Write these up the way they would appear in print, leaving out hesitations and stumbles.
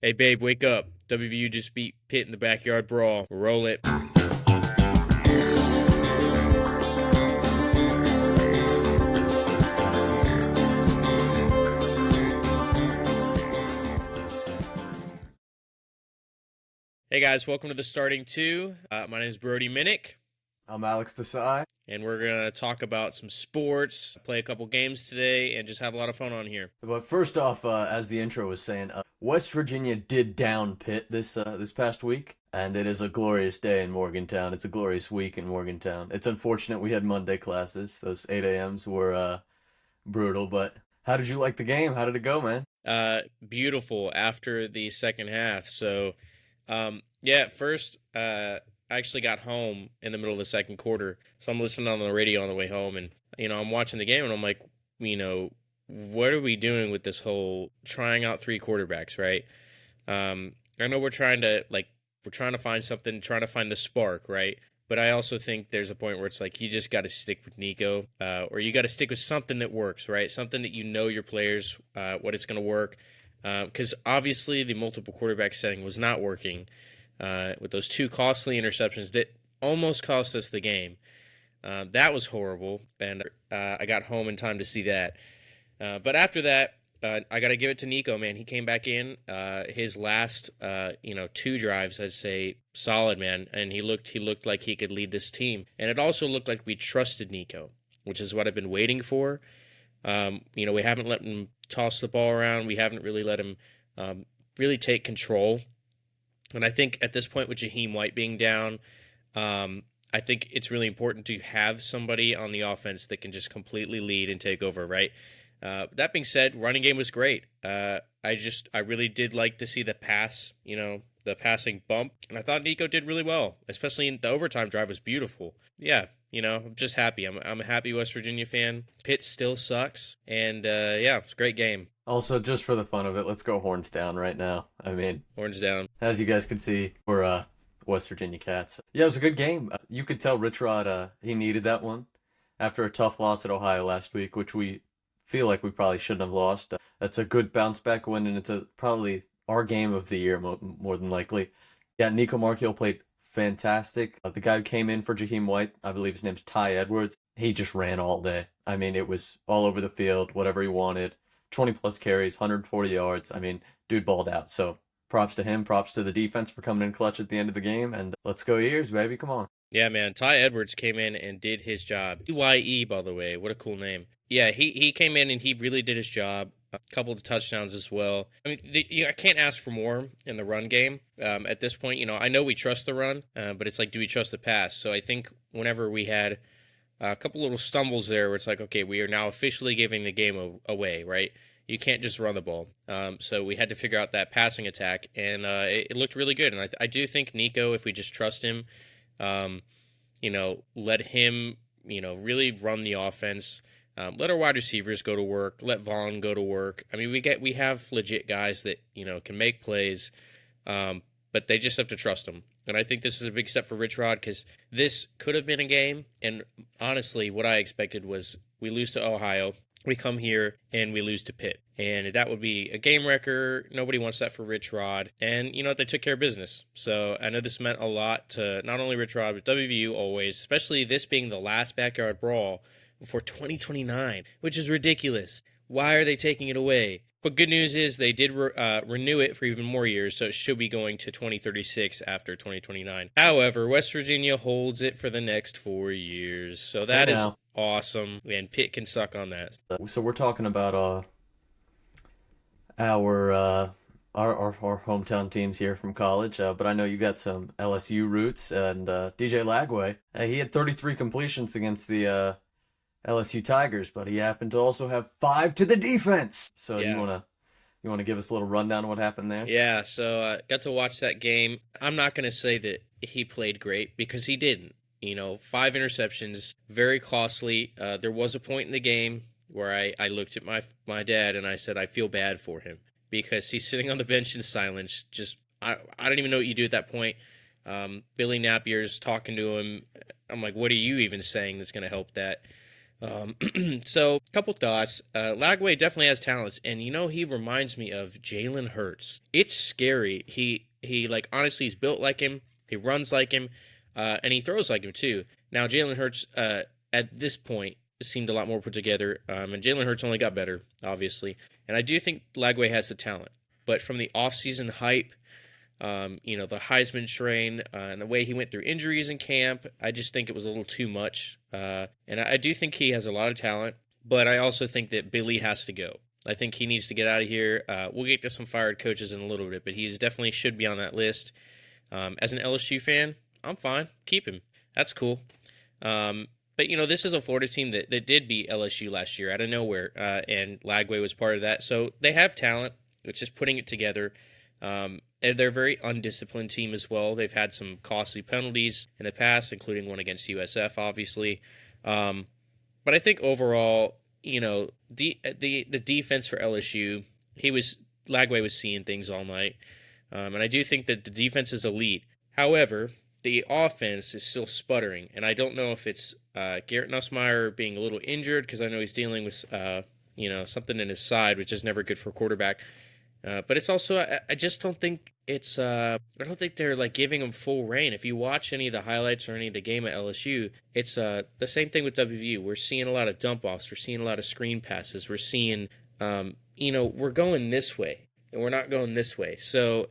Hey, babe, wake up. WVU just beat Pitt in the backyard brawl. Roll it. Hey, guys, welcome to the Starting Two. My name is Brody Minnick, I'm Alex Desai. and we're going to talk about some sports, play a couple games today, and just have a lot of fun on here. But first off, as the intro was saying, West Virginia did down Pitt this past week, and it is a glorious day in Morgantown. It's a glorious week in Morgantown. It's unfortunate we had Monday classes. Those 8 a.m.s were brutal, but how did you like the game? How did it go, man? Beautiful after the second half. So, at first, I actually got home in the middle of the second quarter, so I'm listening on the radio on the way home, and I'm watching the game, and I'm like, what are we doing with this whole trying out three quarterbacks, right? I know we're trying to find something, trying to find the spark, right? But I also think there's a point where it's like you just got to stick with Nico, or you got to stick with something that works, right? Something that your players, what it's going to work, because obviously the multiple quarterback setting was not working. With those two costly interceptions that almost cost us the game. That was horrible, and I got home in time to see that. But after that, I got to give it to Nico, man. He came back in his last, two drives, I'd say, solid, man. And he looked like he could lead this team. And it also looked like we trusted Nico, which is what I've been waiting for. We haven't let him toss the ball around. We haven't really let him really take control. And I think at this point with Jaheim White being down, I think it's really important to have somebody on the offense that can just completely lead and take over, right? That being said, running game was great. I really did like to see the pass, the passing bump. And I thought Nico did really well, especially in the overtime drive was beautiful. Yeah, I'm just happy. I'm a happy West Virginia fan. Pitt still sucks. And it's a great game. Also, just for the fun of it, let's go horns down right now. I mean, Horns down. as you guys can see, we're West Virginia Cats. Yeah, it was a good game. You could tell Rich Rod, he needed that one after a tough loss at Ohio last week, which we feel like we probably shouldn't have lost. That's a good bounce back win, and it's probably our game of the year more than likely. Yeah, Nico Marchiol played fantastic. The guy who came in for Jaheim White, I believe his name's Ty Edwards, he just ran all day. I mean, it was all over the field, whatever he wanted. 20 plus carries, 140 yards. I mean, dude balled out. So props to him, props to the defense for coming in clutch at the end of the game, and let's go Ears, baby. Come on. Yeah, man. Ty Edwards came in and did his job. EYE, by the way. What a cool name. Yeah, he came in and he really did his job. A couple of touchdowns as well. I mean, I can't ask for more in the run game. At this point, I know we trust the run, but it's like, do we trust the pass? So I think whenever we had a couple little stumbles there where it's like, okay, we are now officially giving the game away, right? You can't just run the ball. So we had to figure out that passing attack, and it looked really good. And I do think Nico, if we just trust him, let him, really run the offense. Let our wide receivers go to work. Let Vaughn go to work. I mean, we have legit guys that, can make plays, but they just have to trust them. And I think this is a big step for Rich Rod because this could have been a game. And honestly, what I expected was we lose to Ohio. We come here and we lose to Pitt. And that would be a game wrecker. Nobody wants that for Rich Rod. And they took care of business. So I know this meant a lot to not only Rich Rod, but WVU always, especially this being the last backyard brawl before 2029, which is ridiculous. Why are they taking it away? But good news is they did renew it for even more years, so it should be going to 2036 after 2029. However, West Virginia holds it for the next 4 years, so that is awesome, and Pitt can suck on that. So we're talking about our hometown teams here from college, but I know you got some LSU roots, and DJ Lagway, he had 33 completions against the LSU Tigers, but he happened to also have 5 to the defense. So yeah. You wanna give us a little rundown of what happened there? Yeah, so got to watch that game. I'm not gonna say that he played great because he didn't. 5 interceptions, very costly. There was a point in the game where I looked at my dad and I said I feel bad for him because he's sitting on the bench in silence. Just I don't even know what you do at that point. Billy Napier's talking to him. I'm like, what are you even saying that's gonna help that? So, a couple thoughts. Lagway definitely has talents, and he reminds me of Jalen Hurts. It's scary. He like honestly, he's built like him. He runs like him, and he throws like him too. Now, Jalen Hurts, at this point, seemed a lot more put together, and Jalen Hurts only got better, obviously. And I do think Lagway has the talent, but from the offseason hype, the Heisman train, and the way he went through injuries in camp, I just think it was a little too much. And I do think he has a lot of talent, but I also think that Billy has to go. I think he needs to get out of here. We'll get to some fired coaches in a little bit, but he's definitely should be on that list. As an LSU fan, I'm fine. Keep him. That's cool. But this is a Florida team that did beat LSU last year out of nowhere, and Lagway was part of that. So they have talent. It's just putting it together. And they're a very undisciplined team as well. They've had some costly penalties in the past, including one against USF, obviously. But I think overall, the defense for LSU, Lagway was seeing things all night, and I do think that the defense is elite. However, the offense is still sputtering, and I don't know if it's Garrett Nussmeier being a little injured, because I know he's dealing with something in his side, which is never good for a quarterback. But it's also, I just don't think I don't think they're like giving him full reign. If you watch any of the highlights or any of the game at LSU, it's the same thing with WVU. We're seeing a lot of dump offs. We're seeing a lot of screen passes. We're seeing, we're going this way and we're not going this way. So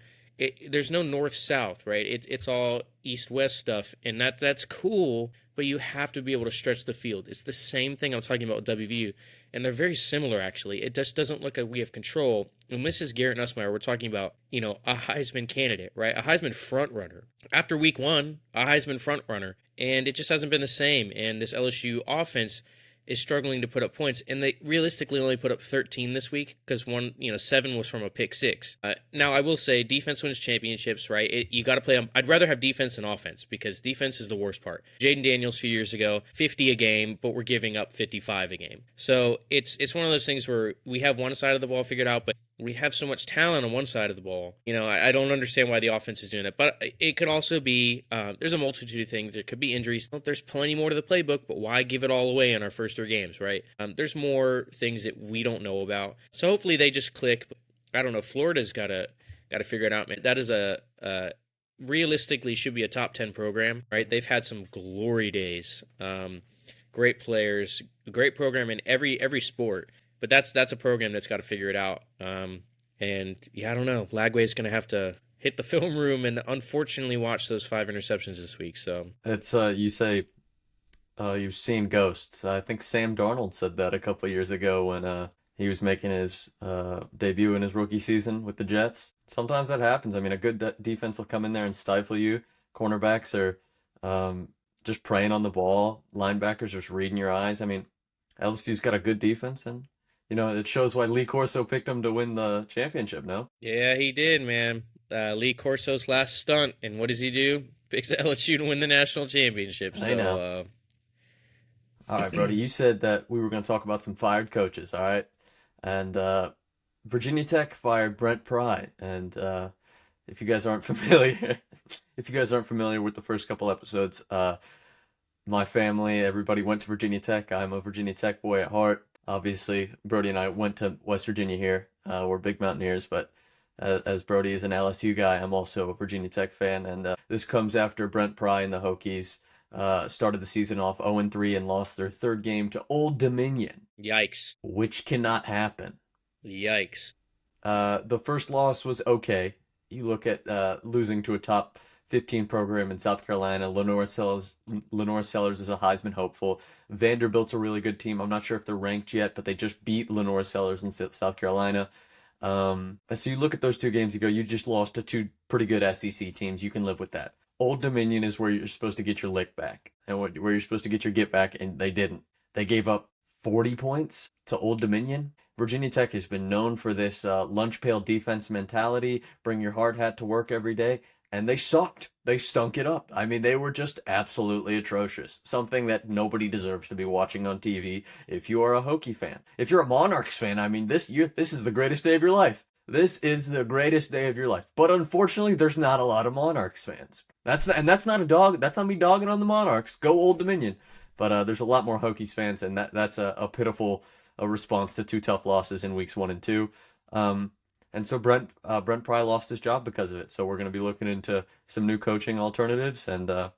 there's no north-south, right? It's all east-west stuff, and that's cool, but you have to be able to stretch the field. It's the same thing I'm talking about with WVU, and they're very similar, actually. It just doesn't look like we have control. And this is Garrett Nussmeier. We're talking about, a Heisman candidate, right? A Heisman front-runner. After week one, a Heisman front-runner, and it just hasn't been the same. And this LSU offense is struggling to put up points, and they realistically only put up 13 this week because 7 was from a pick six. Now, I will say defense wins championships, right? You got to play. I'd rather have defense than offense because defense is the worst part. Jaden Daniels a few years ago, 50 a game, but we're giving up 55 a game. So it's one of those things where we have one side of the ball figured out, but we have so much talent on one side of the ball. I don't understand why the offense is doing it, but it could also be there's a multitude of things. There could be injuries. There's plenty more to the playbook, but why give it all away in our first 3 games, right? There's more things that we don't know about. So hopefully they just click. I don't know. Florida's got to figure it out, man. That is realistically should be a top 10 program, right? They've had some glory days. Great players, great program in every sport. But that's a program that's got to figure it out. And I don't know. Lagway's going to have to hit the film room and unfortunately watch those 5 interceptions this week. So It's you say you've seen ghosts. I think Sam Darnold said that a couple of years ago when he was making his debut in his rookie season with the Jets. Sometimes that happens. I mean, a good defense will come in there and stifle you. Cornerbacks are just preying on the ball. Linebackers just reading your eyes. I mean, LSU's got a good defense, and it shows why Lee Corso picked him to win the championship, no? Yeah, he did, man. Lee Corso's last stunt, and what does he do? Picks LSU to win the national championship. I know. All right, Brody, you said that we were going to talk about some fired coaches, all right? And Virginia Tech fired Brent Pry, and if you guys aren't familiar, with the first couple episodes, my family, everybody went to Virginia Tech. I'm a Virginia Tech boy at heart. Obviously, Brody and I went to West Virginia here. We're big Mountaineers, but as Brody is an LSU guy, I'm also a Virginia Tech fan. And this comes after Brent Pry and the Hokies started the season off 0-3 and lost their 3rd game to Old Dominion. Yikes. Which cannot happen. Yikes. The first loss was okay. You look at losing to a top 15 program in South Carolina. Lenore Sellers is a Heisman hopeful. Vanderbilt's a really good team. I'm not sure if they're ranked yet, but they just beat Lenore Sellers in South Carolina. So you look at those 2 games, you go, you just lost to 2 pretty good SEC teams. You can live with that. Old Dominion is where you're supposed to get your lick back, and where you're supposed to get your get back, and they didn't. They gave up 40 points to Old Dominion. Virginia Tech has been known for this lunch pail defense mentality, bring your hard hat to work every day. And they sucked. They stunk it up. I mean, they were just absolutely atrocious. Something that nobody deserves to be watching on TV if you are a Hokie fan. If you're a Monarchs fan, I mean, this is the greatest day of your life. This is the greatest day of your life. But unfortunately, there's not a lot of Monarchs fans. That's not me dogging on the Monarchs. Go Old Dominion. But there's a lot more Hokies fans, and that's a pitiful response to two tough losses in weeks 1 and 2. And so Brent Pry lost his job because of it. So we're going to be looking into some new coaching alternatives, and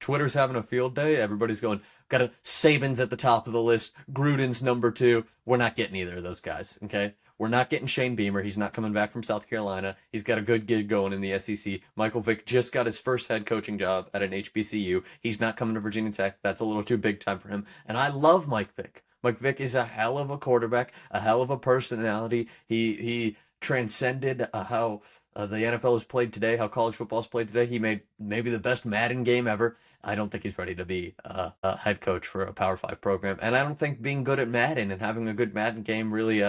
Twitter's having a field day. Everybody's going, got a Saban's at the top of the list. Gruden's number 2. We're not getting either of those guys, okay? We're not getting Shane Beamer. He's not coming back from South Carolina. He's got a good gig going in the SEC. Michael Vick just got his first head coaching job at an HBCU. He's not coming to Virginia Tech. That's a little too big time for him. And I love Mike Vick. Mike Vick is a hell of a quarterback, a hell of a personality. He transcended how the NFL is played today, how college football is played today. He made maybe the best Madden game ever. I don't think he's ready to be a head coach for a Power 5 program. And I don't think being good at Madden and having a good Madden game really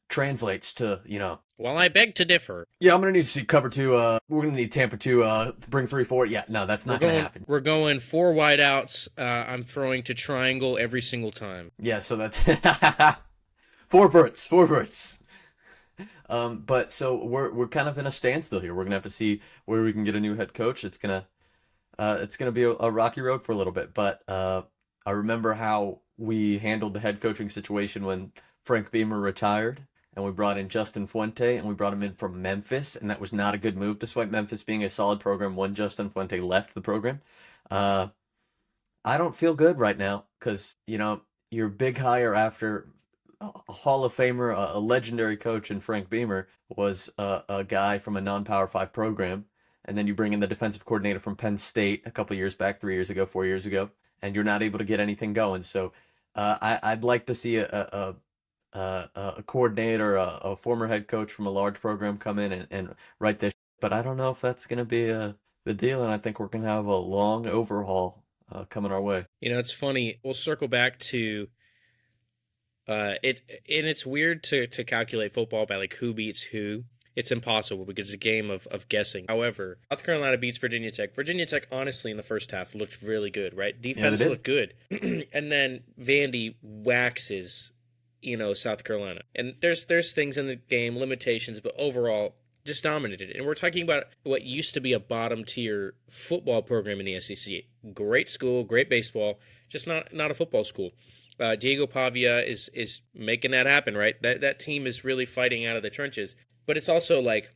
translates to, Well, I beg to differ. Yeah, I'm going to need to see cover 2. We're going to need Tampa to bring 3-4. Yeah, no, that's not going to happen. We're going 4 wideouts. I'm throwing to triangle every single time. Yeah, so that's 4 verts. But so we're kind of in a standstill here. We're gonna have to see where we can get a new head coach. It's gonna be a rocky road for a little bit. But I remember how we handled the head coaching situation when Frank Beamer retired, and we brought in Justin Fuente, and we brought him in from Memphis, and that was not a good move, despite Memphis being a solid program when Justin Fuente left the program. I don't feel good right now because your big hire after a Hall of Famer, a legendary coach in Frank Beamer, was a guy from a non-Power 5 program. And then you bring in the defensive coordinator from Penn State a couple years back, 3 years ago, 4 years ago, and you're not able to get anything going. So I'd like to see a coordinator, a former head coach from a large program come in and write this. But I don't know if that's going to be the deal, and I think we're going to have a long overhaul coming our way. It's funny. We'll circle back to it's weird to calculate football by like who beats who. It's impossible because it's a game of guessing. However, South Carolina beats Virginia Tech. Virginia Tech, honestly, in the first half looked really good, right? Defense looked good. And then Vandy waxes, South Carolina. And there's things in the game, limitations, but overall, just dominated. And we're talking about what used to be a bottom tier football program in the SEC. Great school, great baseball, just not a football school. Diego Pavia is making that happen, right? That team is really fighting out of the trenches. But it's also like,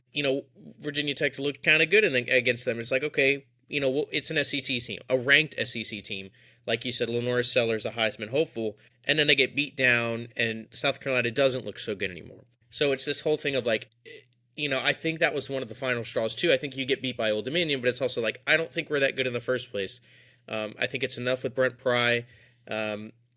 Virginia Tech looked kind of good against them. It's like, okay, it's an SEC team, a ranked SEC team. Like you said, Lenora Sellers, a Heisman hopeful. And then they get beat down, and South Carolina doesn't look so good anymore. So it's this whole thing of like, I think that was one of the final straws too. I think you get beat by Old Dominion, but it's also like, I don't think we're that good in the first place. I think it's enough with Brent Pry.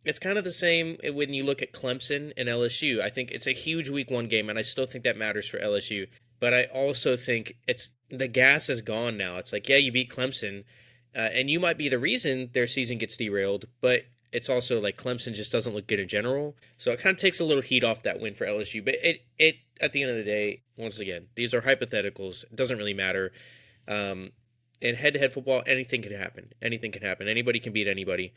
It's kind of the same when you look at Clemson and LSU. I think it's a huge week 1 game, and I still think that matters for LSU. But I also think the gas is gone now. It's like, yeah, you beat Clemson, and you might be the reason their season gets derailed, but it's also like Clemson just doesn't look good in general. So it kind of takes a little heat off that win for LSU. But it at the end of the day, once again, these are hypotheticals. It doesn't really matter. In head-to-head football, anything can happen. Anything can happen. Anybody can beat anybody.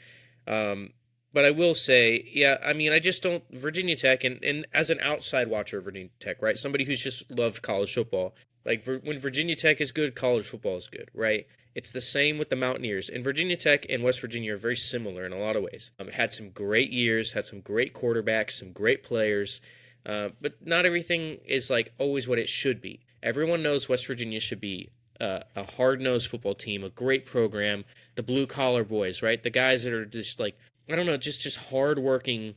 But I will say, yeah, I just don't, Virginia Tech, and as an outside watcher of Virginia Tech, right, somebody who's just loved college football, like when Virginia Tech is good, college football is good, right? It's the same with the Mountaineers. And Virginia Tech and West Virginia are very similar in a lot of ways. Had some great years, had some great quarterbacks, some great players, but not everything is like always what it should be. Everyone knows West Virginia should be a hard-nosed football team, a great program, the blue-collar boys, right? The guys that are just like, I don't know, just hard-working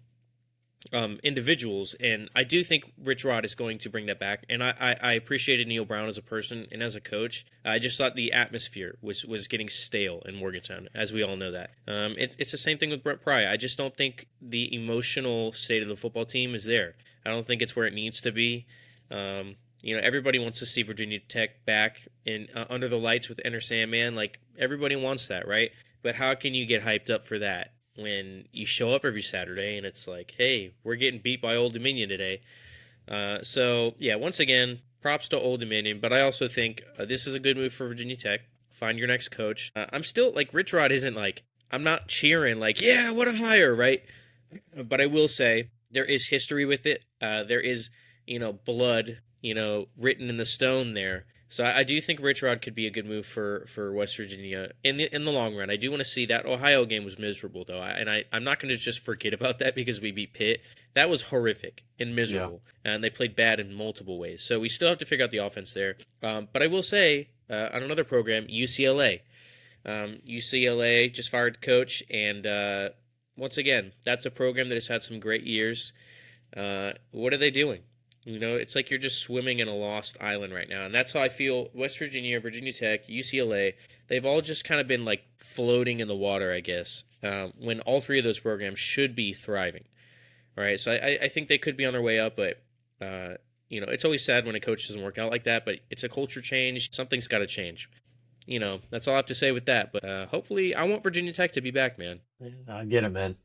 individuals, and I do think Rich Rod is going to bring that back, and I appreciated Neil Brown as a person and as a coach. I just thought the atmosphere was getting stale in Morgantown, as we all know that. It's the same thing with Brent Pry. I just don't think the emotional state of the football team is there. I don't think it's where it needs to be. Everybody wants to see Virginia Tech back in under the lights with Enter Sandman. Like, everybody wants that, right? But how can you get hyped up for that when you show up every Saturday and it's like, hey, we're getting beat by Old Dominion today? So, yeah, once again, props to Old Dominion. But I also think this is a good move for Virginia Tech. Find your next coach. I'm still, like, Rich Rod isn't like, I'm not cheering like, yeah, what a hire, right? But I will say there is history with it. There is, blood, written in the stone there. So I do think Rich Rod could be a good move for West Virginia in the long run. I do want to see that Ohio game was miserable though, I'm not going to just forget about that because we beat Pitt. That was horrific and Yeah. miserable, and they played bad in multiple ways. So we still have to figure out the offense there. But I will say on another program, UCLA. UCLA just fired the coach, and once again, that's a program that has had some great years. What are they doing? It's like you're just swimming in a lost island right now. And that's how I feel West Virginia, Virginia Tech, UCLA, they've all just kind of been like floating in the water, I guess, when all three of those programs should be thriving. All right. So I think they could be on their way up, but, it's always sad when a coach doesn't work out like that, but it's a culture change. Something's got to change. That's all I have to say with that. But hopefully, I want Virginia Tech to be back, man. Yeah, I get it, man.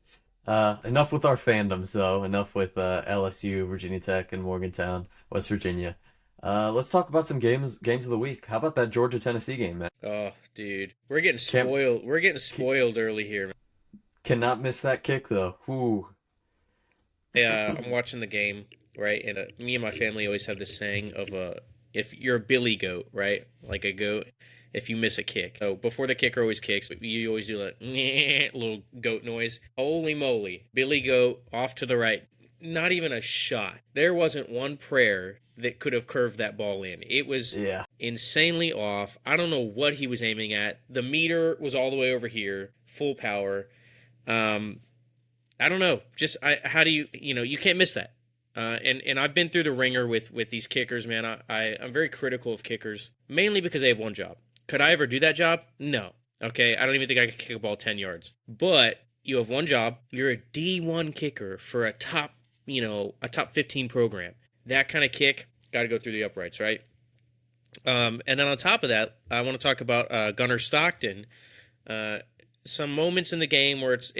Enough with our fandoms, though. Enough with LSU, Virginia Tech, and Morgantown, West Virginia. Let's talk about some games of the week. How about that Georgia Tennessee game, man? Oh, dude, we're getting Can't, spoiled. We're getting ca- spoiled early here, man. cannot miss that kick, though. Ooh. Yeah, I'm watching the game, right? And me and my family always have this saying of if you're a billy goat, right? Like a goat, if you miss a kick. So before the kicker always kicks, you always do that little goat noise. Holy moly, billy goat off to the right. Not even a shot. There wasn't one prayer that could have curved that ball in. It was Yeah. insanely off. I don't know what he was aiming at. The meter was all the way over here, full power. Um, I don't know. How do you can't miss that. And I've been through the ringer with these kickers, man. I'm very critical of kickers, mainly because they have one job. Could I ever do that job? No. Okay, I don't even think I could kick a ball 10 yards. But you have one job. You're a D1 kicker for a top 15 program. That kind of kick, got to go through the uprights, right? And then on top of that, I want to talk about Gunnar Stockton. Some moments in the game where it's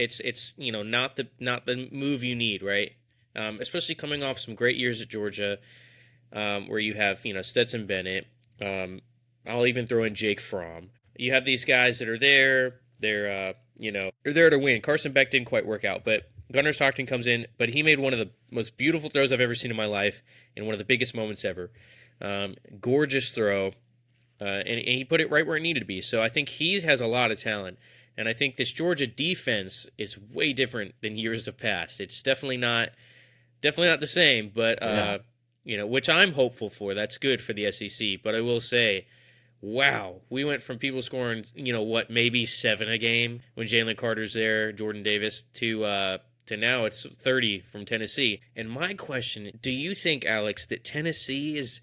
not the move you need, right? Especially coming off some great years at Georgia, where you have Stetson Bennett. I'll even throw in Jake Fromm. You have these guys that are there. They're there to win. Carson Beck didn't quite work out, but Gunnar Stockton comes in, but he made one of the most beautiful throws I've ever seen in my life, and one of the biggest moments ever. Gorgeous throw, and he put it right where it needed to be. So I think he has a lot of talent. And I think this Georgia defense is way different than years of past. It's definitely not the same, but Yeah. which I'm hopeful for. That's good for the SEC. But I will say, wow, we went from people scoring, maybe 7 a game when Jalen Carter's there, Jordan Davis, to now it's 30 from Tennessee. And my question, do you think, Alex, that Tennessee is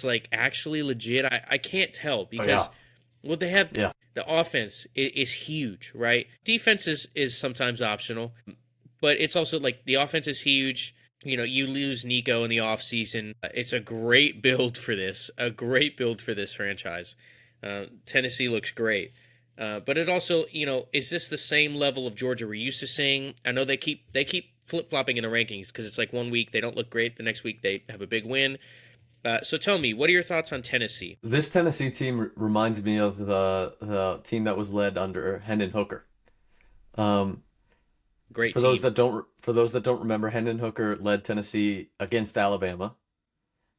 like actually legit? I can't tell Oh, yeah. because well, they have Yeah. the offense is huge, right? Defense is sometimes optional, but it's also like the offense is huge. You lose Nico in the offseason. It's a great build for this, franchise. Tennessee looks great. But it also, is this the same level of Georgia we're used to seeing? I know they keep flip-flopping in the rankings because it's like one week they don't look great, the next week they have a big win. So tell me, what are your thoughts on Tennessee? This Tennessee team reminds me of the team that was led under Hendon Hooker. Um, Great for those team. that don't remember, Hendon Hooker led Tennessee against Alabama.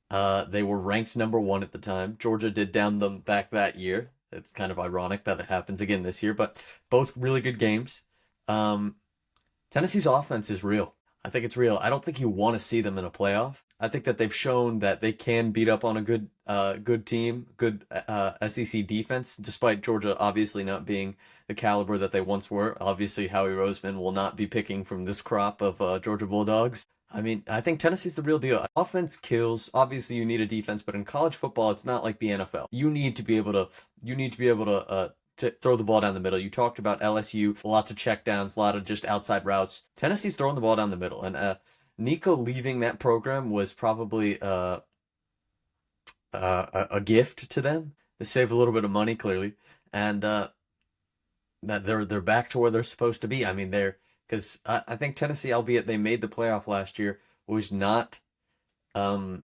They were ranked number 1 at the time. Georgia did down them back that year. It's kind of ironic that it happens again this year, but both really good games. Um, Tennessee's offense is real. I think it's real. I don't think you want to see them in a playoff. I think that they've shown that they can beat up on a good team, good SEC defense, despite Georgia obviously not being the caliber that they once were. Obviously, Howie Roseman will not be picking from this crop of Georgia Bulldogs. I mean, I think Tennessee's the real deal. Offense kills. Obviously, you need a defense, but in college football, it's not like the NFL. You need to be able to throw the ball down the middle. You talked about LSU, lots of checkdowns, a lot of just outside routes. Tennessee's throwing the ball down the middle, and Nico leaving that program was probably a gift to them. They save a little bit of money, clearly, and that they're back to where they're supposed to be. I mean, because I think Tennessee, albeit they made the playoff last year, was not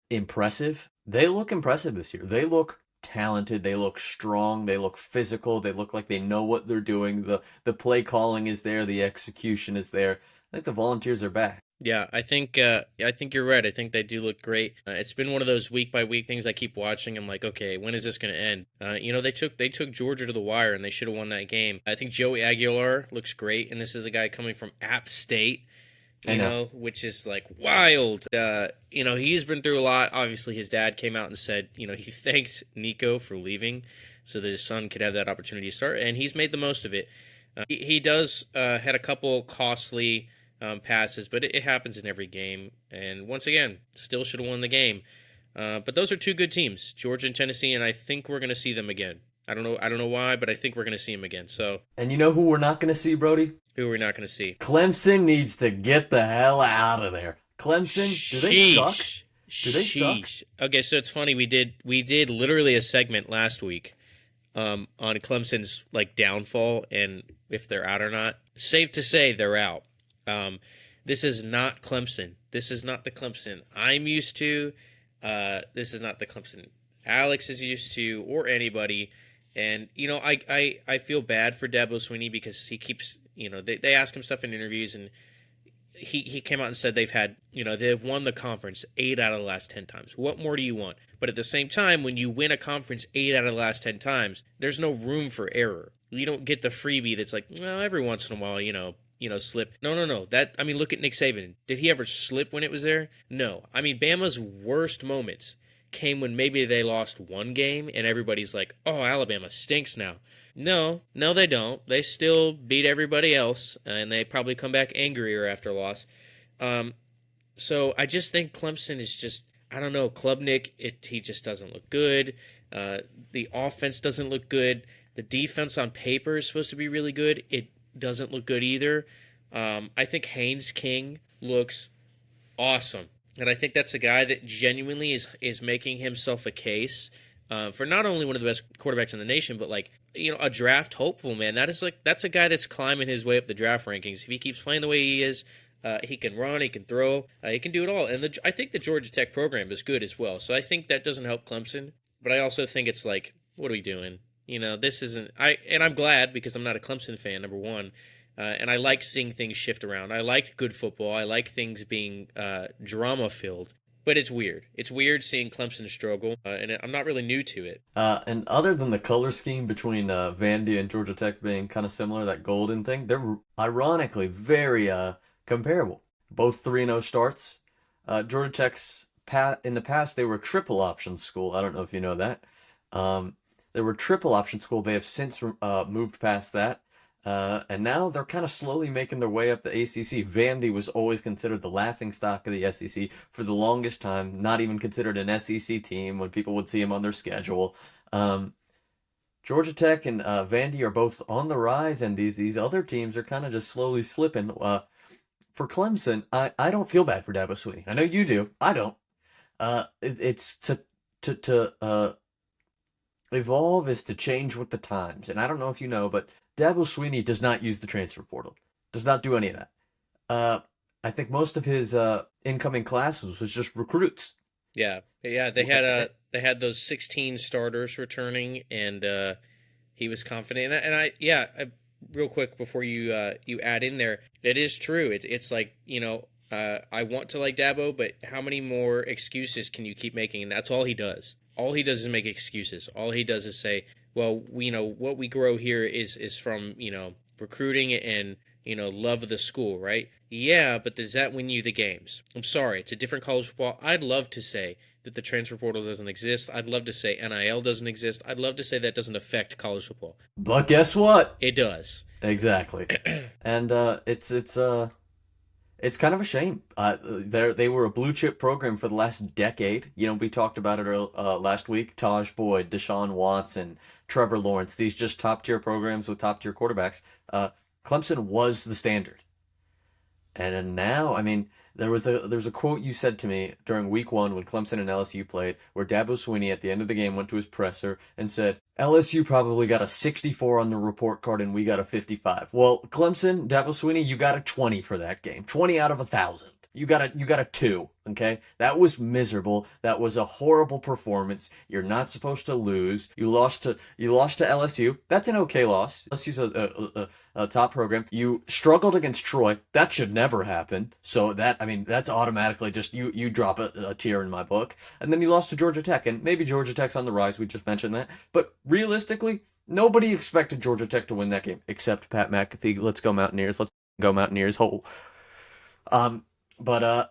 impressive. They look impressive this year. They look talented. They look strong. They look physical. They look like they know what they're doing. The play calling is there. The execution is there. I think the Volunteers are back. Yeah, I think you're right. I think they do look great. It's been one of those week by week things I keep watching. I'm like, okay, when is this going to end? They took Georgia to the wire and they should have won that game. I think Joey Aguilar looks great, and this is a guy coming from App State, I know. which is like wild. He's been through a lot. Obviously, his dad came out and said, he thanked Nico for leaving so that his son could have that opportunity to start, and he's made the most of it. He does had a couple costly passes, but it happens in every game. And once again, still should have won the game. But those are two good teams, Georgia and Tennessee, and I think we're going to see them again. I don't know why, but I think we're going to see them again. So And you know who we're not going to see, Brody? who are we not going to see? Clemson needs to get the hell out of there. Clemson, do they suck? Sheesh. Do they suck? Sheesh. Okay, so it's funny. We did literally a segment last week on Clemson's like downfall and if they're out or not. Safe to say they're out. This is not Clemson. This is not the Clemson I'm used to. This is not the Clemson Alex is used to, or anybody. And I feel bad for Dabo Swinney because he keeps they ask him stuff in interviews, and he came out and said they've won the conference 8 out of the last 10 times. What more do you want? But at the same time, when you win a conference 8 out of the last 10 times, there's no room for error. You don't get the freebie that's like, well, every once in a while, slip. No. Look at Nick Saban. Did he ever slip when it was there? No. Bama's worst moments came when maybe they lost one game and everybody's like, oh, Alabama stinks now. No, they don't. They still beat everybody else, and they probably come back angrier after a loss. So I just think Clemson is just, I don't know, Klubnik, he just doesn't look good. The offense doesn't look good. The defense on paper is supposed to be really good. It doesn't look good either. I think Haynes King looks awesome. And I think that's a guy that genuinely is making himself a case for not only one of the best quarterbacks in the nation, but a draft hopeful, man. That's a guy that's climbing his way up the draft rankings. If he keeps playing the way he is, he can run, he can throw, he can do it all. And I think the Georgia Tech program is good as well. So I think that doesn't help Clemson. But I also think it's like, what are we doing? This isn't. And I'm glad because I'm not a Clemson fan, number one. And I like seeing things shift around. I like good football. I like things being drama-filled. But it's weird. It's weird seeing Clemson struggle, and I'm not really new to it. And other than the color scheme between Vandy and Georgia Tech being kind of similar, that golden thing, they're ironically very comparable. Both 3-0 starts. Georgia Tech's in the past they were a triple option school. I don't know if you know that. They were a triple option school. They have since moved past that. And now they're kind of slowly making their way up the ACC. Vandy was always considered the laughingstock of the SEC for the longest time, not even considered an SEC team when people would see them on their schedule. Georgia Tech and Vandy are both on the rise, and these other teams are kind of just slowly slipping. For Clemson, I don't feel bad for Dabo Swinney. I know you do. I don't. It's to evolve is to change with the times. And I don't know if you know, but Dabo Swinney does not use the transfer portal. Does not do any of that. I think most of his incoming classes was just recruits. Yeah. They had those 16 starters returning, and he was confident. Real quick before you add in there, it is true. It's like I want to like Dabo, but how many more excuses can you keep making? And that's all he does. All he does is make excuses. All he does is say, well, what we grow here is from, recruiting and, love of the school, right? Yeah, but does that win you the games? I'm sorry, it's a different college football. I'd love to say that the transfer portal doesn't exist. I'd love to say NIL doesn't exist. I'd love to say that doesn't affect college football. But guess what? It does. Exactly. And it's kind of a shame. They were a blue chip program for the last decade. We talked about it last week. Taj Boyd, Deshaun Watson, Trevor Lawrence. These just top tier programs with top tier quarterbacks. Clemson was the standard. And then now, there's a quote you said to me during week 1 when Clemson and LSU played, where Dabo Swinney at the end of the game went to his presser and said, LSU probably got a 64 on the report card and we got a 55. Well, Clemson, Dabo Swinney, you got a 20 for that game. 20 out of 1,000. You got a 2, okay? That was miserable. That was a horrible performance. You're not supposed to lose. You lost to LSU. That's an okay loss. LSU's a top program. You struggled against Troy. That should never happen. So that's automatically just you drop a tier in my book. And then you lost to Georgia Tech, and maybe Georgia Tech's on the rise. We just mentioned that, but realistically, nobody expected Georgia Tech to win that game except Pat McAfee. Let's go Mountaineers. Let's go Mountaineers. Whole. But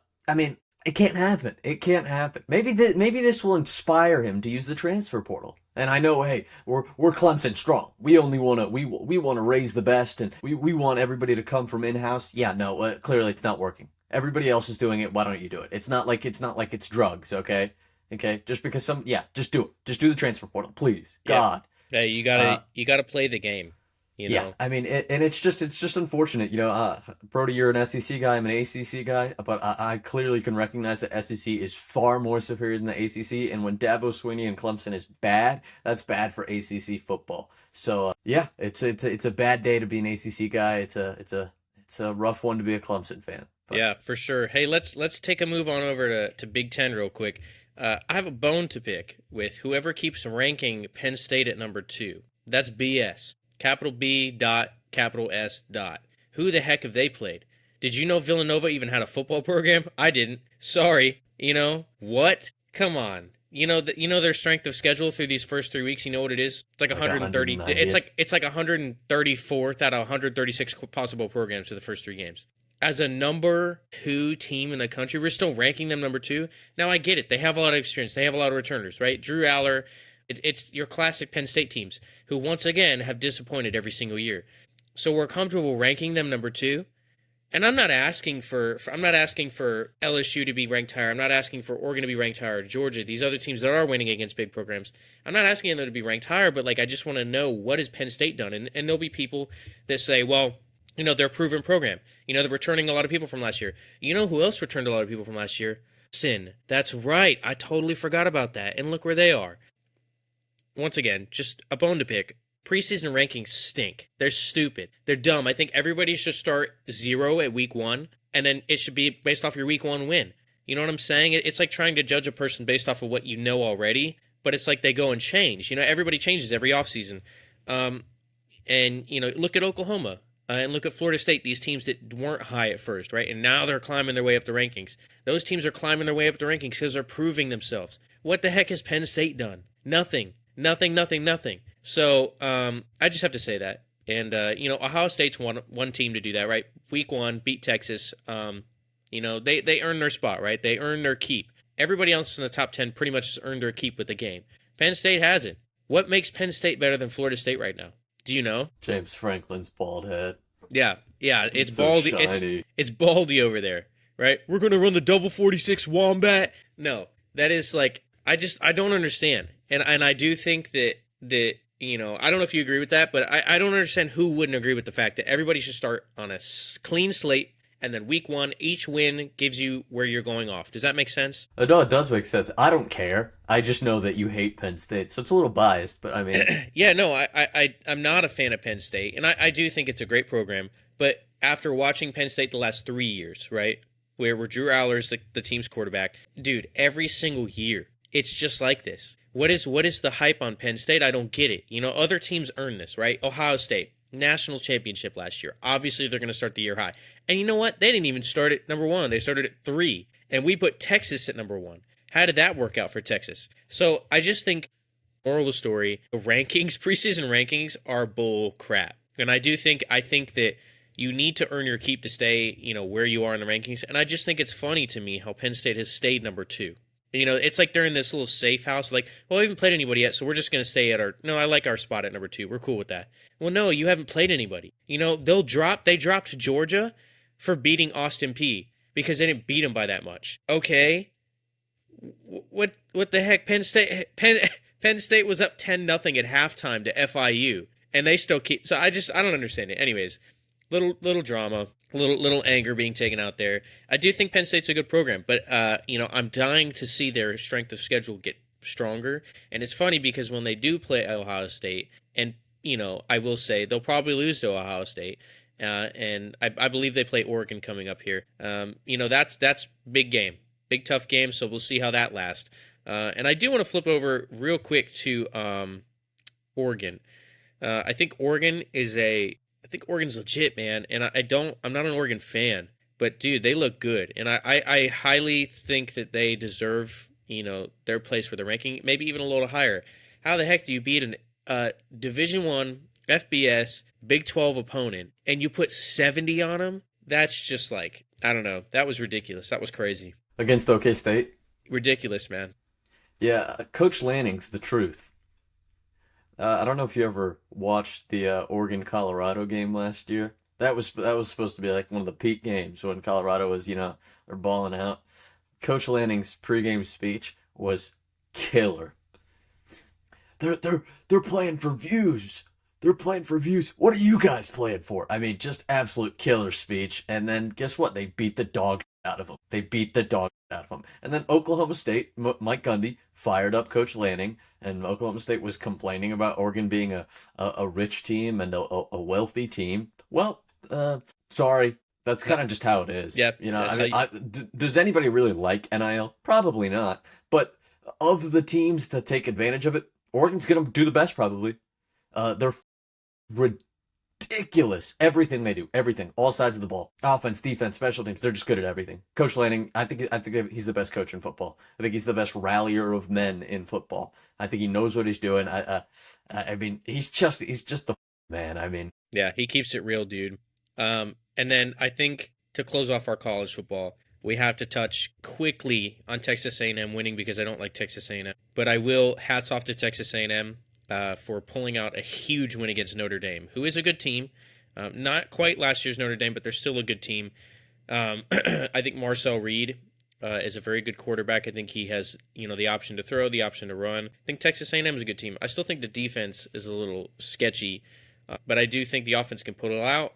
it can't happen. It can't happen. Maybe this will inspire him to use the transfer portal. And I know, hey, we're Clemson strong. We only want to raise the best, and we want everybody to come from in-house. Yeah, no, clearly it's not working. Everybody else is doing it. Why don't you do it? It's not like it's drugs, okay? Okay, just because just do it. Just do the transfer portal, please. Yeah. God. Yeah, you gotta play the game. Yeah, and it's just unfortunate, Brody, you're an SEC guy, I'm an ACC guy, but I clearly can recognize that SEC is far more superior than the ACC, and when Dabo Swinney and Clemson is bad, that's bad for ACC football. So it's a bad day to be an ACC guy. It's a rough one to be a Clemson fan. But. Yeah, for sure. Hey, let's take a move on over to Big Ten real quick. I have a bone to pick with whoever keeps ranking Penn State at number 2. That's BS. Capital B dot, capital S dot. Who the heck have they played? Did you know Villanova even had a football program? I didn't. Sorry. What? Come on. Their strength of schedule through these first 3 weeks. You know what it is? It's like 130. It's like 134th out of 136 possible programs for the first 3 games. As a number 2 team in the country, we're still ranking them number 2. Now I get it. They have a lot of experience. They have a lot of returners, right? Drew Aller. It's your classic Penn State teams who, once again, have disappointed every single year. So we're comfortable ranking them number 2. And I'm not asking for LSU to be ranked higher. I'm not asking for Oregon to be ranked higher, Georgia, these other teams that are winning against big programs. I'm not asking them to be ranked higher, but I just want to know, what has Penn State done? And there'll be people that say, well, they're a proven program. They're returning a lot of people from last year. You know who else returned a lot of people from last year? Sin. That's right. I totally forgot about that. And look where they are. Once again, just a bone to pick. Preseason rankings stink. They're stupid. They're dumb. I think everybody should start 0 at week 1, and then it should be based off your week 1 win. You know what I'm saying? It's like trying to judge a person based off of what you know already, but it's like they go and change. Everybody changes every offseason. Look at Oklahoma and look at Florida State, these teams that weren't high at first, right? And now they're climbing their way up the rankings. Those teams are climbing their way up the rankings because they're proving themselves. What the heck has Penn State done? Nothing. So I just have to say that. And, Ohio State's one team to do that, right? Week 1, beat Texas. They earned their spot, right? They earned their keep. Everybody else in the top 10 pretty much has earned their keep with the game. Penn State hasn't. What makes Penn State better than Florida State right now? Do you know? James Franklin's bald head. Yeah, it's baldy. So it's baldy over there, right? We're going to run the double 46 Wombat. No, that is I don't understand. And I do think that I don't know if you agree with that, but I don't understand who wouldn't agree with the fact that everybody should start on a clean slate, and then week 1, each win gives you where you're going off. Does that make sense? No, it does make sense. I don't care. I just know that you hate Penn State, so it's a little biased, but I mean... Yeah, no, I'm not a fan of Penn State, and I do think it's a great program, but after watching Penn State the last 3 years, right, where Drew Aller's the team's quarterback, dude, every single year, it's just like this. What is the hype on Penn State? I don't get it. Other teams earn this, right? Ohio State, national championship last year. Obviously, they're going to start the year high. And you know what? They didn't even start at number 1. They started at 3. And we put Texas at number 1. How did that work out for Texas? So I just think, moral of the story, the preseason rankings are bull crap. And I think that you need to earn your keep to stay, where you are in the rankings. And I just think it's funny to me how Penn State has stayed number 2. It's like they're in this little safe house, we haven't played anybody yet, so we're just going to stay at I like our spot at number 2. We're cool with that. Well, no, you haven't played anybody. They dropped Georgia for beating Austin Peay because they didn't beat them by that much. Okay. What the heck? Penn State was up 10-0 at halftime to FIU, and they still keep, so I don't understand it. Anyways, little drama. Little anger being taken out there. I do think Penn State's a good program, but I'm dying to see their strength of schedule get stronger. And it's funny because when they do play Ohio State, and I will say they'll probably lose to Ohio State, and I believe they play Oregon coming up here. That's big game, big tough game. So we'll see how that lasts. And I do want to flip over real quick to Oregon. I think Oregon's legit, man. And I'm not an Oregon fan, but dude, they look good, and I highly think that they deserve their place for the ranking, maybe even a little higher. How the heck do you beat an Division One FBS Big 12 opponent and you put 70 on them? That's just like, I don't know. That was ridiculous. That was crazy. Against OK State? Ridiculous, man. Yeah, Coach Lanning's the truth. I don't know if you ever watched the Oregon-Colorado game last year. That was supposed to be like one of the peak games when Colorado was, they're balling out. Coach Lanning's pregame speech was killer. They're playing for views. They're playing for views. What are you guys playing for? I mean, just absolute killer speech. And then guess what? They beat the dog out of them. They beat the dog out of them. And then Oklahoma State, Mike Gundy fired up Coach Lanning, and Oklahoma State was complaining about Oregon being a rich team and a wealthy team. Well, sorry. That's kind of just how it is. Yep. Does anybody really like NIL? Probably not. But of the teams that take advantage of it, Oregon's going to do the best probably. They're ridiculous. Everything they do, everything, all sides of the ball, offense, defense, special teams. They're just good at everything. Coach Lanning, I think he's the best coach in football. I think he's the best rallier of men in football. I think he knows what he's doing. I mean, he's just the man. I mean, yeah, he keeps it real, dude. And then I think to close off our college football, we have to touch quickly on Texas A&M winning, because I don't like Texas A&M. But I will, hats off to Texas A&M for pulling out a huge win against Notre Dame, who is a good team. Not quite last year's Notre Dame, but they're still a good team. I think Marcel Reed is a very good quarterback. I think he has the option to throw, the option to run. I think Texas A&M is a good team. I still think the defense is a little sketchy, but I do think the offense can pull it out.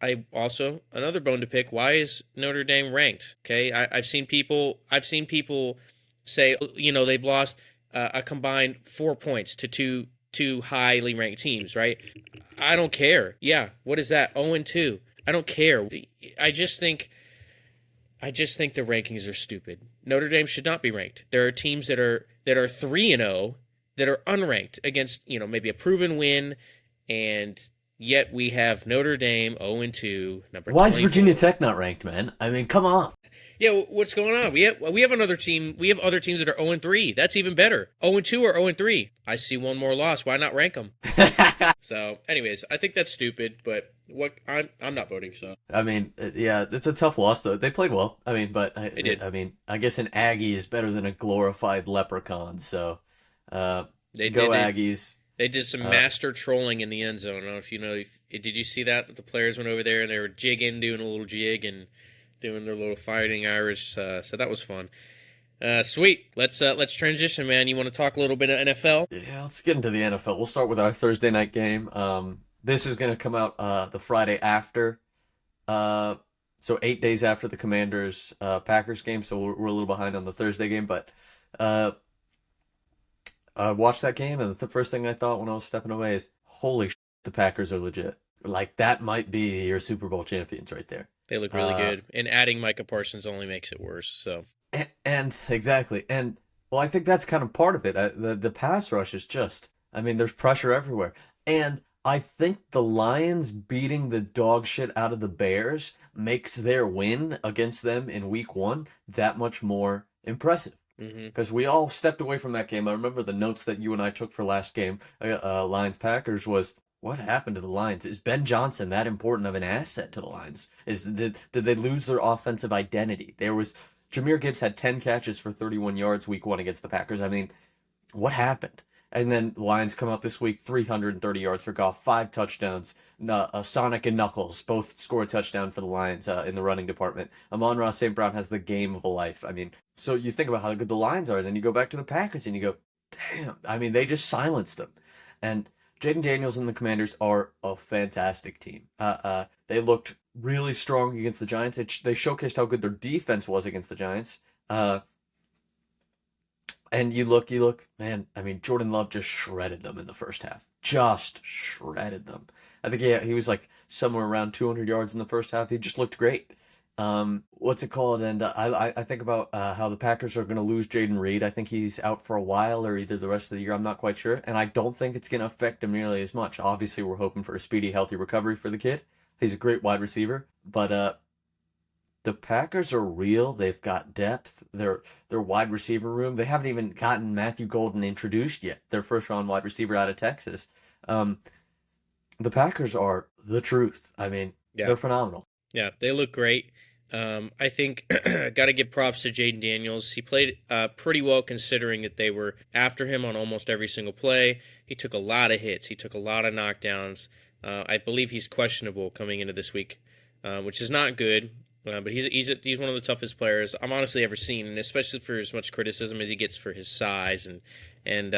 I also, another bone to pick, why is Notre Dame ranked? Okay, I've seen people say they've lost a combined 4 points to two highly ranked teams, right? I don't care. Yeah, what is that? 0-2. I don't care. I just think the rankings are stupid. Notre Dame should not be ranked. There are teams that are 3-0 that are unranked against maybe a proven win, and yet we have Notre Dame 0-2, number 24. Why is Virginia Tech not ranked, man? I mean, come on. Yeah, what's going on? We have another team. We have other teams that are 0-3. That's even better. 0-2 or 0-3. I see one more loss. Why not rank them? So, anyways, I think that's stupid. But I'm not voting. So I mean, yeah, it's a tough loss though. They played well. I mean, but they did. I mean, I guess an Aggie is better than a glorified leprechaun. So, they go Aggies. They did some master trolling in the end zone. I don't know if you know. Did you see that? The players went over there and they were jigging, doing a little jig, and doing their little Fighting Irish. So that was fun. Sweet. Let's transition, man. You want to talk a little bit of NFL? Yeah, let's get into the NFL. We'll start with our Thursday night game. This is going to come out the Friday after. So 8 days after the Commanders Packers game. So we're a little behind on the Thursday game, but I watched that game, and the first thing I thought when I was stepping away is, holy shit, the Packers are legit. Like, that might be your Super Bowl champions right there. They look really good. And adding Micah Parsons only makes it worse. So And exactly. And, well, I think that's kind of part of it. The pass rush is just, I mean, there's pressure everywhere. And I think the Lions beating the dog shit out of the Bears makes their win against them in week 1 that much more impressive. Because we all stepped away from that game. I remember the notes that you and I took for last game, Lions-Packers, was, what happened to the Lions? Is Ben Johnson that important of an asset to the Lions? Did they lose their offensive identity? Jahmyr Gibbs had 10 catches for 31 yards week 1 against the Packers. I mean, what happened? And then the Lions come out this week, 330 yards for Goff, 5 touchdowns. Sonic and Knuckles both score a touchdown for the Lions in the running department. Amon-Ra St. Brown has the game of a life. I mean, so you think about how good the Lions are, and then you go back to the Packers and you go, damn. I mean, they just silenced them. And Jaden Daniels and the Commanders are a fantastic team. They looked really strong against the Giants. They showcased how good their defense was against the Giants. And you look, man. I mean, Jordan Love just shredded them in the first half. Just shredded them. I think he was like somewhere around 200 yards in the first half. He just looked great. What's it called? And I think about how the Packers are going to lose Jaden Reed. I think he's out for a while or either the rest of the year. I'm not quite sure. And I don't think it's going to affect him nearly as much. Obviously, we're hoping for a speedy, healthy recovery for the kid. He's a great wide receiver. But the Packers are real. They've got depth. Their wide receiver room. They haven't even gotten Matthew Golden introduced yet. Their first round wide receiver out of Texas. Um, the Packers are the truth. I mean, Yeah. they're phenomenal. Yeah, they look great. I think got to give props to Jaden Daniels. He played pretty well considering that they were after him on almost every single play. He took a lot of hits. He took a lot of knockdowns. I believe he's questionable coming into this week, which is not good. But he's one of the toughest players I'm honestly ever seen, and especially for as much criticism as he gets for his size and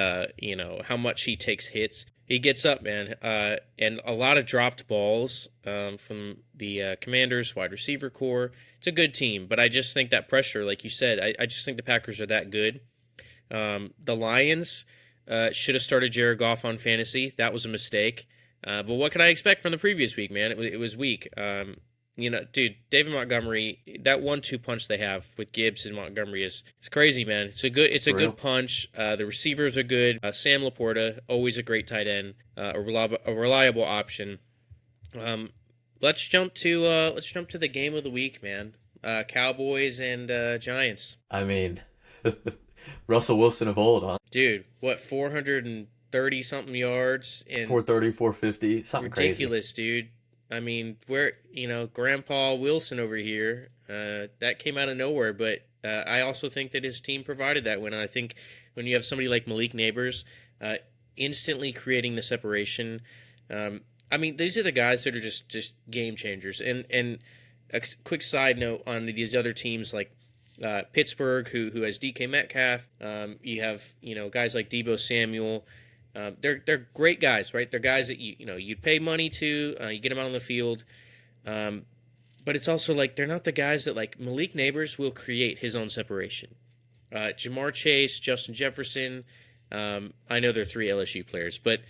how much he takes hits. He gets up, man, and a lot of dropped balls from the Commanders wide receiver core. It's a good team, but I just think that pressure, like you said, I just think the Packers are that good. The Lions should have started Jared Goff on fantasy. That was a mistake. But what could I expect from the previous week, man? It was weak. Dude, David Montgomery, that 1-2 punch they have with Gibbs and Montgomery is crazy, man. It's a good punch. The receivers are good. Sam Laporta, always a great tight end, a reliable option. Let's jump to the game of the week, man. Cowboys and Giants. I mean, Russell Wilson of old, huh? Dude, what 430 something yards and 430, 450, something ridiculous, crazy. dude. I mean, Grandpa Wilson over here, that came out of nowhere, but I also think that his team provided that win. And I think when you have somebody like Malik Neighbors instantly creating the separation, I mean, these are the guys that are just game changers. And a quick side note on these other teams like Pittsburgh, who has DK Metcalf, you have guys like Deebo Samuel. They're great guys, right? They're guys that you'd pay money to, you get them out on the field, but it's also like they're not the guys that like Malik Neighbors will create his own separation. Jamar Chase, Justin Jefferson, I know they're three LSU players, but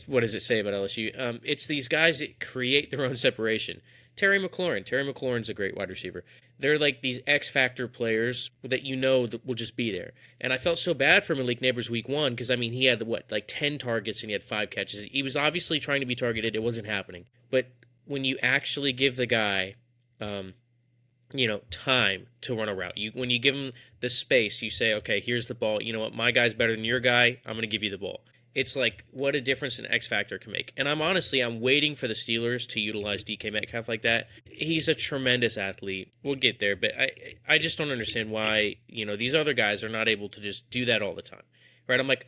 what does it say about LSU? It's these guys that create their own separation. Terry McLaurin's a great wide receiver. They're like these X factor players that that will just be there. And I felt so bad for Malik Neighbors week 1 because I mean he had 10 targets and he had 5 catches. He was obviously trying to be targeted. It wasn't happening. But when you actually give the guy, time to run a route, when you give him the space, you say, okay, here's the ball. You know what? My guy's better than your guy. I'm going to give you the ball. It's like what a difference an X factor can make. And I'm waiting for the Steelers to utilize DK Metcalf like that. He's a tremendous athlete. We'll get there, but I just don't understand why, these other guys are not able to just do that all the time. Right? I'm like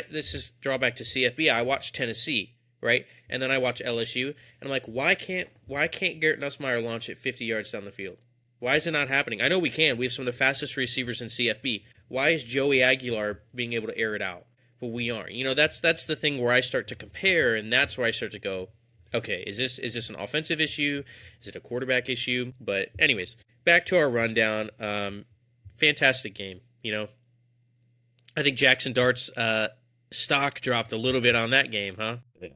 this is drawback to CFB. I watch Tennessee, right? And then I watch LSU, and I'm like, why can't Garrett Nussmeier launch it 50 yards down the field? Why is it not happening? I know we can. We have some of the fastest receivers in CFB. Why is Joey Aguilar being able to air it out? But we aren't. That's the thing where I start to compare, and that's where I start to go, okay, is this an offensive issue? Is it a quarterback issue? But anyways, back to our rundown. Fantastic game. I think Jackson Dart's stock dropped a little bit on that game, huh? Yeah.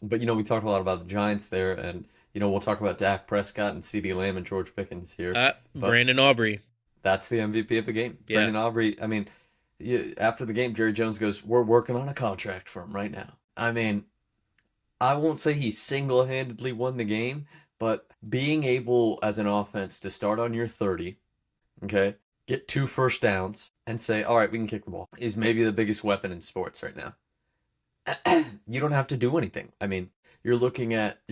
But we talked a lot about the Giants there, and we'll talk about Dak Prescott and CeeDee Lamb and George Pickens here. Brandon Aubrey. That's the MVP of the game. Yeah. Brandon Aubrey. I mean, after the game, Jerry Jones goes, "We're working on a contract for him right now." I mean, I won't say he single-handedly won the game, but being able as an offense to start on your 30, okay, get 2 first downs, and say, "All right, we can kick the ball," is maybe the biggest weapon in sports right now. You don't have to do anything. I mean, you're looking at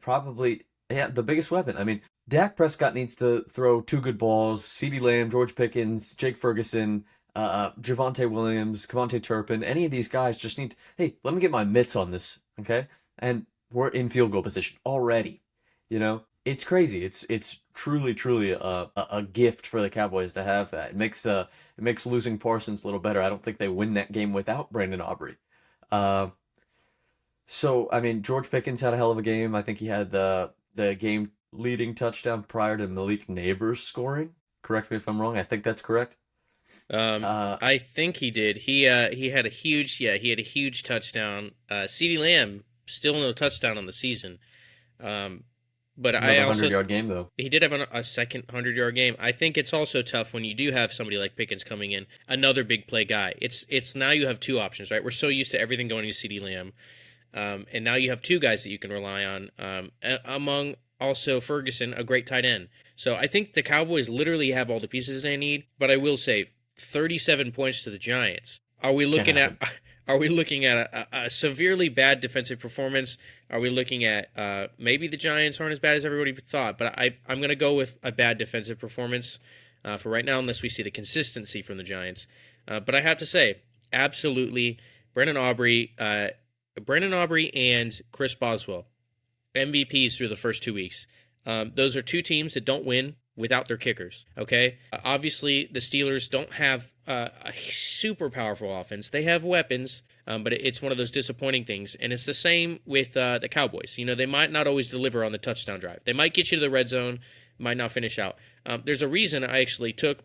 probably the biggest weapon. I mean, Dak Prescott needs to throw 2 good balls. CeeDee Lamb, George Pickens, Jake Ferguson, Javonte Williams, Kevontae Turpin, any of these guys just need to, hey, let me get my mitts on this, okay? And we're in field goal position already. It's crazy. It's truly a gift for the Cowboys to have that. It makes losing Parsons a little better. I don't think they win that game without Brandon Aubrey. So I mean, George Pickens had a hell of a game. I think he had the game leading touchdown prior to Malik Neighbors scoring. Correct me if I'm wrong. I think that's correct. Uh, I think he did. He had a huge touchdown. CeeDee Lamb still no touchdown on the season. Um, but I Another also 100-yard game though. he did have a second 100-yard game. I think it's also tough when you do have somebody like Pickens coming in, another big play guy. It's now you have two options, right? We're so used to everything going to CeeDee Lamb, and now you have two guys that you can rely on. Among also Ferguson, a great tight end. So I think the Cowboys literally have all the pieces they need. But I will say, 37 points to the Giants. Are we Can't looking at? happen. Are we looking at a severely bad defensive performance? Are we looking at maybe the Giants aren't as bad as everybody thought? But I'm going to go with a bad defensive performance for right now, unless we see the consistency from the Giants. But I have to say, absolutely, Brendan Aubrey and Chris Boswell, MVPs through the first 2 weeks. Those are two teams that don't win without their kickers, okay? Obviously, the Steelers don't have a super powerful offense. They have weapons, but it's one of those disappointing things. And it's the same with the Cowboys. You know, they might not always deliver on the touchdown drive. They might get you to the red zone, might not finish out. There's a reason I actually took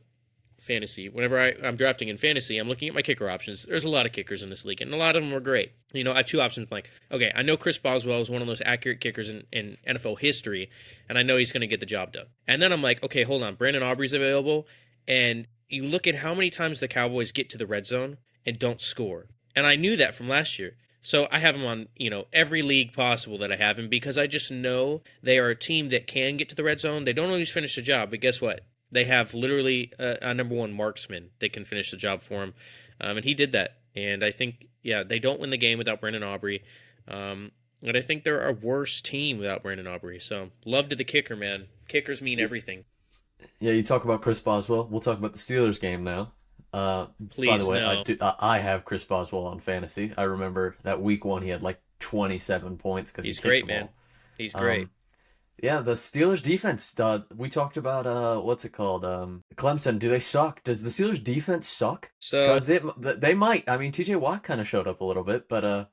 fantasy. Whenever I'm drafting in fantasy, I'm looking at my kicker options. There's a lot of kickers in this league, and a lot of them are great. You know, I have two options blank. Okay, I know Chris Boswell is one of the most accurate kickers in NFL history, and I know he's going to get the job done. And then I'm like, okay, hold on. Brandon Aubrey's available, and you look at how many times the Cowboys get to the red zone and don't score. And I knew that from last year. So I have him on, every league possible that I have him because I just know they are a team that can get to the red zone. They don't always finish the job, but guess what? They have literally a number one marksman that can finish the job for him, and he did that. And I think, they don't win the game without Brandon Aubrey, and I think they're a worse team without Brandon Aubrey. So love to the kicker, man. Kickers mean everything. Yeah, you talk about Chris Boswell. We'll talk about the Steelers game now. By the Please, way, no. I have Chris Boswell on fantasy. I remember that week one he had like 27 points because he He's kicked great, the man. ball. He's great. Um, yeah, the Steelers defense. We talked about what's it called? Clemson. Do they suck? Does the Steelers defense suck? So, Because they might. I mean, T.J. Watt kind of showed up a little bit, but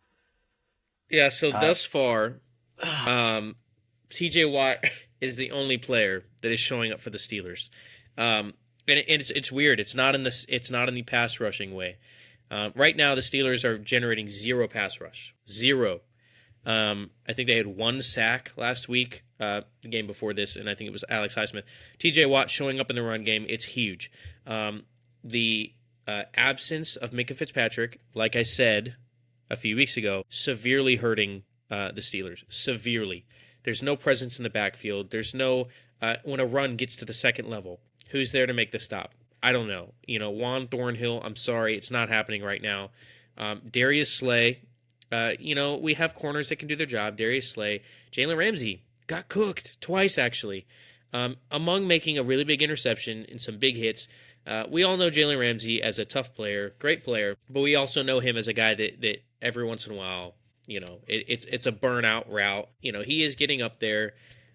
yeah, so uh, thus far, TJ Watt is the only player that is showing up for the Steelers. And it's weird. It's not in the pass rushing way. Right now, the Steelers are generating zero pass rush. Zero. I think they had one sack last week, the game before this, and I think it was Alex Highsmith. TJ Watt showing up in the run game, it's huge. The absence of Minka Fitzpatrick, like I said a few weeks ago, severely hurting the Steelers. Severely. There's no presence in the backfield. There's no, when a run gets to the second level, who's there to make the stop? I don't know. Juan Thornhill, I'm sorry, it's not happening right now. Darius Slay, we have corners that can do their job. Darius Slay. Jalen Ramsey got cooked twice, actually. Among making a really big interception and some big hits, we all know Jalen Ramsey as a tough player, great player, but we also know him as a guy that every once in a while, it's a burnout route. He is getting up there.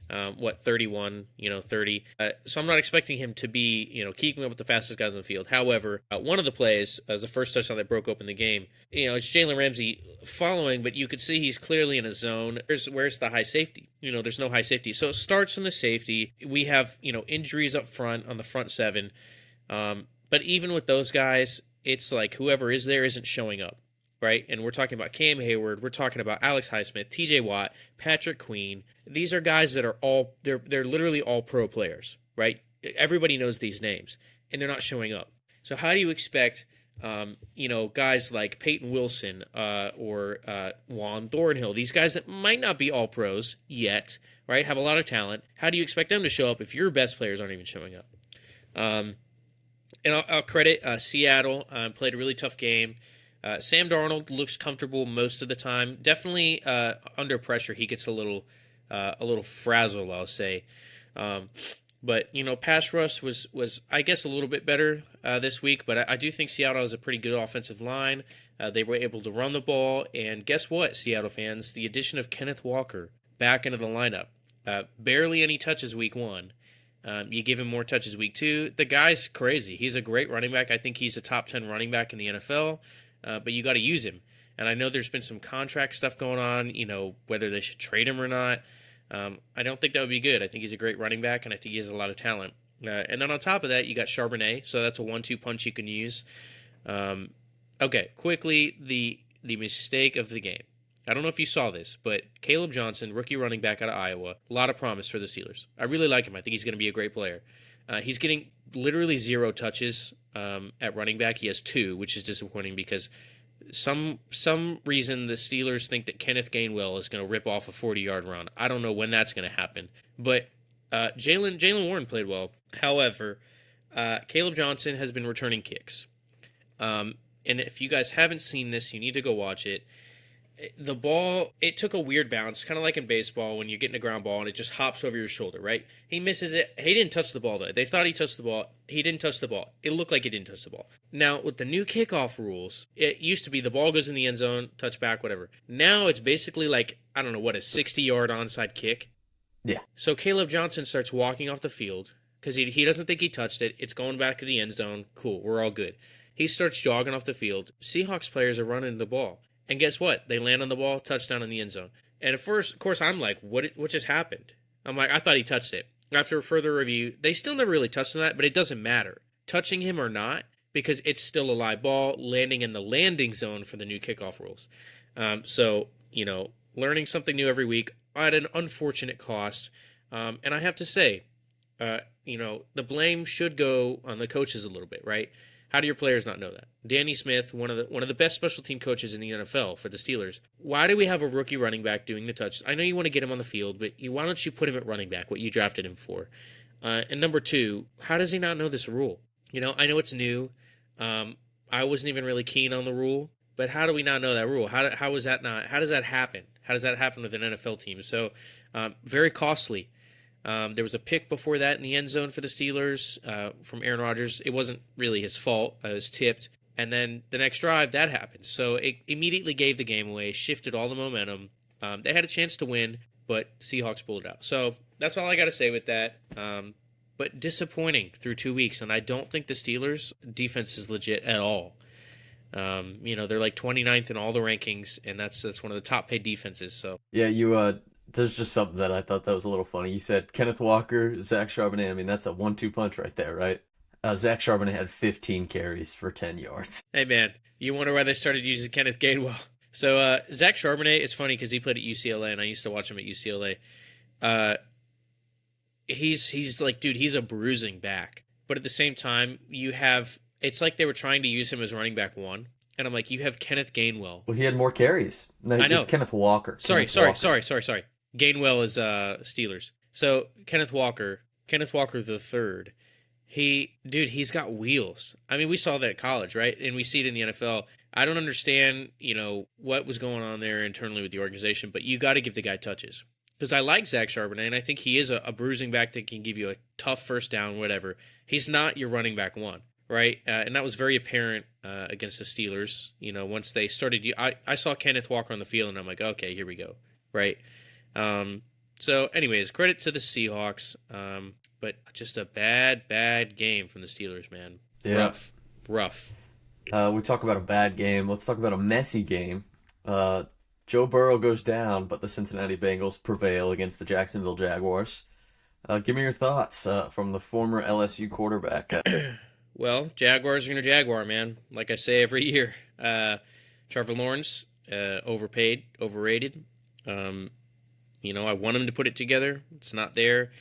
31, 30. So I'm not expecting him to be, keeping up with the fastest guys on the field. However, one of the plays, as the first touchdown that broke open the game, it's Jalen Ramsey following, but you could see he's clearly in a zone. Where's the high safety? There's no high safety. So it starts in the safety. We have, injuries up front on the front seven. But even with those guys, it's like whoever is there isn't showing up. Right? And we're talking about Cam Hayward, we're talking about Alex Highsmith, TJ Watt, Patrick Queen. These are guys that are they're literally all pro players, right? Everybody knows these names, and they're not showing up. So how do you expect, guys like Peyton Wilson or Juan Thornhill, these guys that might not be all pros yet, right? Have a lot of talent. How do you expect them to show up if your best players aren't even showing up? And I'll credit Seattle. Played a really tough game. Sam Darnold looks comfortable most of the time. Definitely under pressure, he gets a little frazzled, I'll say. But pass rush was I guess a little bit better this week. But I do think Seattle has a pretty good offensive line. They were able to run the ball, and guess what, Seattle fans? The addition of Kenneth Walker back into the lineup. Barely any touches week one. You give him more touches week two. The guy's crazy. He's a great running back. I think he's a top 10 running back in the NFL. But you got to use him. And I know there's been some contract stuff going on, whether they should trade him or not. I don't think that would be good. I think he's a great running back, and I think he has a lot of talent. And then on top of that, you got Charbonnet, so that's a 1-2 punch you can use. Okay, quickly, the mistake of the game. I don't know if you saw this, but Caleb Johnson, rookie running back out of Iowa, a lot of promise for the Steelers. I really like him. I think he's going to be a great player. He's getting literally 0 touches at running back. He has 2, which is disappointing because some reason the Steelers think that Kenneth Gainwell is going to rip off a 40-yard run. I don't know when that's going to happen. But Jalen Warren played well. However, Caleb Johnson has been returning kicks. And if you guys haven't seen this, you need to go watch it. The ball, it took a weird bounce, kind of like in baseball when you're getting a ground ball and it just hops over your shoulder, right? He misses it. He didn't touch the ball, though. They thought he touched the ball. He didn't touch the ball. It looked like he didn't touch the ball. Now, with the new kickoff rules, it used to be the ball goes in the end zone, touch back, whatever. Now it's basically like, I don't know, what, a 60-yard onside kick? Yeah. So Caleb Johnson starts walking off the field because he doesn't think he touched it. It's going back to the end zone. Cool, we're all good. He starts jogging off the field. Seahawks players are running the ball. And guess what? They land on the ball, touchdown in the end zone. And at first, of course, I'm like, what just happened? I'm like, I thought he touched it. After further review, they still never really touched on that, but it doesn't matter. Touching him or not, because it's still a live ball landing in the landing zone for the new kickoff rules. So, learning something new every week at an unfortunate cost. And I have to say, the blame should go on the coaches a little bit, right? How do your players not know that? Danny Smith, one of the best special team coaches in the NFL for the Steelers. Why do we have a rookie running back doing the touches? I know you want to get him on the field, but why don't you put him at running back, what you drafted him for? And number 2, how does he not know this rule? I know it's new. I wasn't even really keen on the rule, but how do we not know that rule? How does that happen? How does that happen with an NFL team? So very costly. There was a pick before that in the end zone for the Steelers from Aaron Rodgers. It wasn't really his fault. It was tipped. And then the next drive, that happened. So it immediately gave the game away, shifted all the momentum. They had a chance to win, but Seahawks pulled it out. So that's all I got to say with that. But disappointing through 2 weeks. And I don't think the Steelers' defense is legit at all. They're like 29th in all the rankings, and that's one of the top paid defenses. So Yeah, there's just something that I thought that was a little funny. You said Kenneth Walker, Zach Charbonnet. I mean, that's a 1-2 punch right there, right? Zach Charbonnet had 15 carries for 10 yards. Hey, man, you wonder why they started using Kenneth Gainwell. So Zach Charbonnet, it's funny because he played at UCLA, and I used to watch him at UCLA. He's like, dude, he's a bruising back. But at the same time, it's like they were trying to use him as running back 1. And I'm like, you have Kenneth Gainwell. Well, he had more carries. No, I know. It's Kenneth Walker. Sorry. Gainwell is Steelers. So Kenneth Walker the third. He's got wheels. I mean, we saw that at college, right? And we see it in the NFL. I don't understand, what was going on there internally with the organization, but you got to give the guy touches. Because I like Zach Charbonnet, and I think he is a bruising back that can give you a tough first down, whatever. He's not your running back 1, right? And that was very apparent against the Steelers. Once they started, I saw Kenneth Walker on the field, and I'm like, okay, here we go, right? So anyways, credit to the Seahawks, but just a bad game from the Steelers, man. Yeah. Rough. We talk about a bad game. Let's talk about a messy game. Joe Burrow goes down, but the Cincinnati Bengals prevail against the Jacksonville Jaguars. Give me your thoughts from the former LSU quarterback. Well, Jaguars are going to Jaguar, man. Like I say every year. Trevor Lawrence, overpaid, overrated. I want him to put it together. It's not there.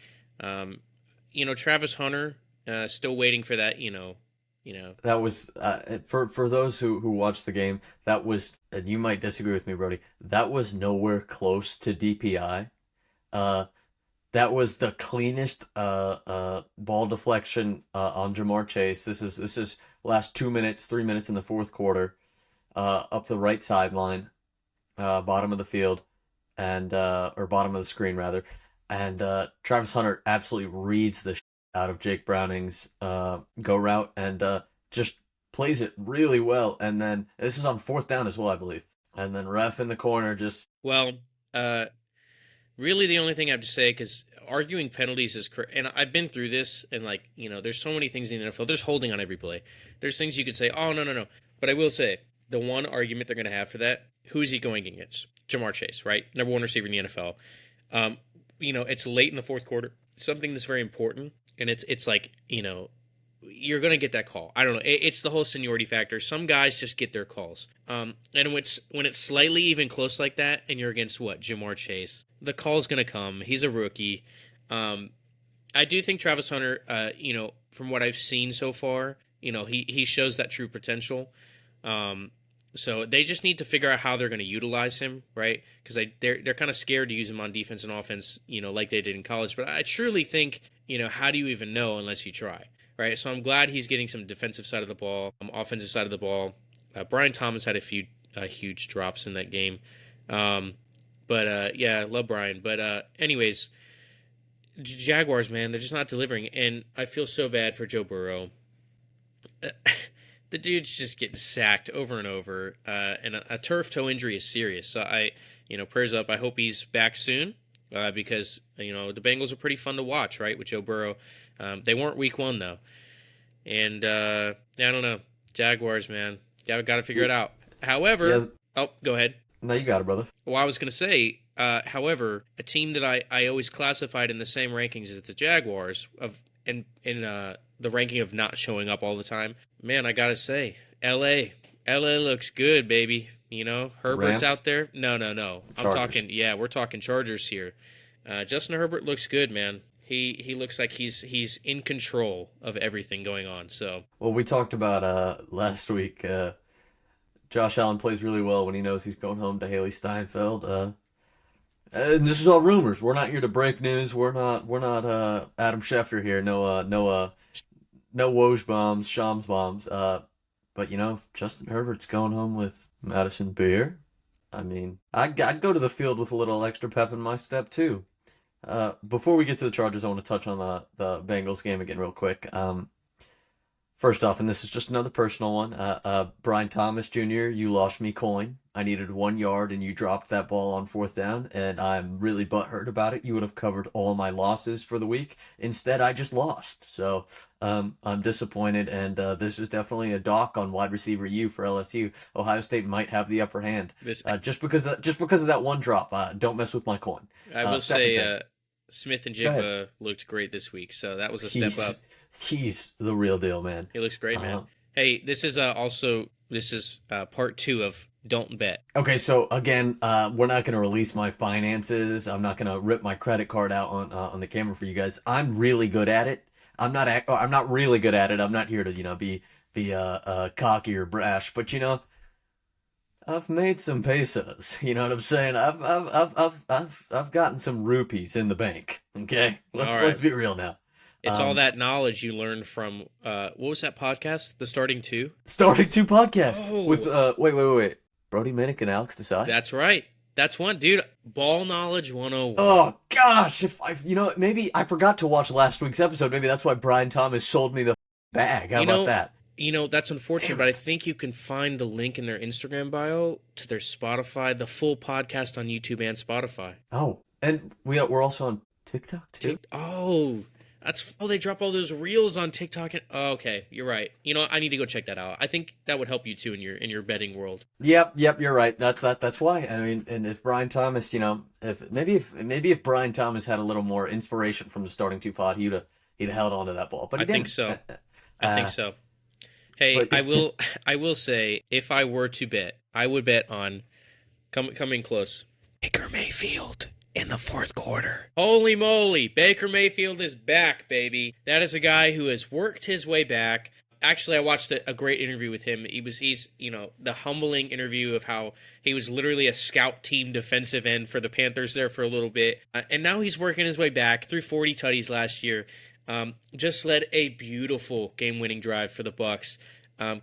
Travis Hunter, still waiting for that, That was, for those who watched the game, that was, and you might disagree with me, Brody, that was nowhere close to DPI. That was the cleanest ball deflection on Jamar Chase. This is last 3 minutes in the fourth quarter, up the right sideline, bottom of the field, and or bottom of the screen rather, and Travis Hunter absolutely reads the out of Jake Browning's go route and just plays it really well. And then this is on fourth down as well, I believe. And then ref in the corner just really the only thing I have to say, because arguing penalties is and I've been through this, and there's so many things in the NFL. There's holding on every play. There's things you could say, oh no, but I will say the one argument they're going to have for that, who is he going against? Jamar Chase, right? Number 1 receiver in the NFL. It's late in the fourth quarter. Something that's very important. and it's like, you're gonna get that call. I don't know. It's the whole seniority factor. Some guys just get their calls. And when it's slightly even close like that, and you're against what, Jamar Chase, the call's gonna come. He's a rookie. I do think Travis Hunter, from what I've seen so far, he shows that true potential. So they just need to figure out how they're going to utilize him, right? Because they're kind of scared to use him on defense and offense, like they did in college. But I truly think, how do you even know unless you try, right? So I'm glad he's getting some defensive side of the ball, offensive side of the ball. Brian Thomas had a few huge drops in that game. But I love Brian. But anyways, Jaguars, man, they're just not delivering. And I feel so bad for Joe Burrow. The dude's just getting sacked over and over, and a turf toe injury is serious. So prayers up. I hope he's back soon, because the Bengals are pretty fun to watch, right, with Joe Burrow. They weren't week 1 though, and I don't know. Jaguars, man, got to figure it out. However, go ahead. No, you got it, brother. Well, I was gonna say, however, a team that I always classified in the same rankings as the Jaguars in the ranking of not showing up all the time. Man, I gotta say, LA looks good, baby. Herbert's Rams? out there. No. We're talking Chargers here. Justin Herbert looks good, man. He looks like he's in control of everything going on. So, well, we talked about last week. Josh Allen plays really well when he knows he's going home to Haley Steinfeld. And this is all rumors. We're not here to break news. We're not Adam Schefter here. No Woj bombs, Shams bombs. But Justin Herbert's going home with Madison Beer. I mean, I'd go to the field with a little extra pep in my step too. Before we get to the Chargers, I want to touch on the Bengals game again real quick. First off, and this is just another personal one, Brian Thomas Jr., you lost me coin. I needed 1 yard, and you dropped that ball on 4th down, and I'm really butthurt about it. You would have covered all my losses for the week. Instead, I just lost. So I'm disappointed, and this is definitely a dock on wide receiver U for LSU. Ohio State might have the upper hand. Just because of that one drop. Don't mess with my coin. I will say Smith and Jigba looked great this week, so that was a step up. He's the real deal, man. He looks great, man. Hey, this is part 2 of Don't Bet. Okay, so again, we're not going to release my finances. I'm not going to rip my credit card out on the camera for you guys. I'm really good at it. I'm not really good at it. I'm not here to be cocky or brash, but I've made some pesos. You know what I'm saying? I've gotten some rupees in the bank. Okay, let's be real now. It's all that knowledge you learned from what was that podcast? The Starting Two? Starting Two podcast with wait. Brody Minnick and Alex Desai. That's right. That's one, dude. Ball knowledge 101. Oh gosh, maybe I forgot to watch last week's episode. Maybe that's why Brian Thomas sold me the bag. How about that? That's unfortunate, but I think you can find the link in their Instagram bio to their Spotify, the full podcast on YouTube and Spotify. Oh, and we're also on TikTok too. They drop all those reels on TikTok. Okay, you're right. I need to go check that out. I think that would help you too in your betting world. Yep, you're right. That's why. I mean, and if Brian Thomas, if Brian Thomas had a little more inspiration from the Starting Two pod, he'd have held on to that ball. But I think so. I think so. Hey, I will say, if I were to bet, I would bet on coming close, Baker Mayfield in the 4th quarter. Holy moly, Baker Mayfield is back, baby. That is a guy who has worked his way back. Actually, I watched a great interview with him. He's the humbling interview of how he was literally a scout team defensive end for the Panthers there for a little bit. And now he's working his way back through 40 tutties last year. Just led a beautiful game-winning drive for the Bucs.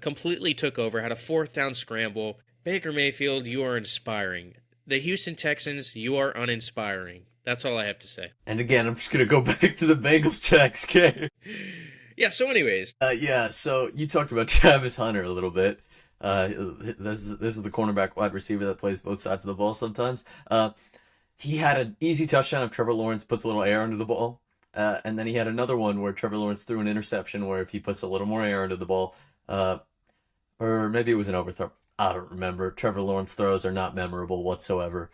Completely took over, had a 4th down scramble. Baker Mayfield, you are inspiring. The Houston Texans, you are uninspiring. That's all I have to say. And again, I'm just going to go back to the Bengals checks, okay? Yeah, so anyways. So you talked about Travis Hunter a little bit. This is the cornerback wide receiver that plays both sides of the ball sometimes. He had an easy touchdown if Trevor Lawrence puts a little air under the ball. And then he had another one where Trevor Lawrence threw an interception where if he puts a little more air under the ball, or maybe it was an overthrow. I don't remember. Trevor Lawrence throws are not memorable whatsoever.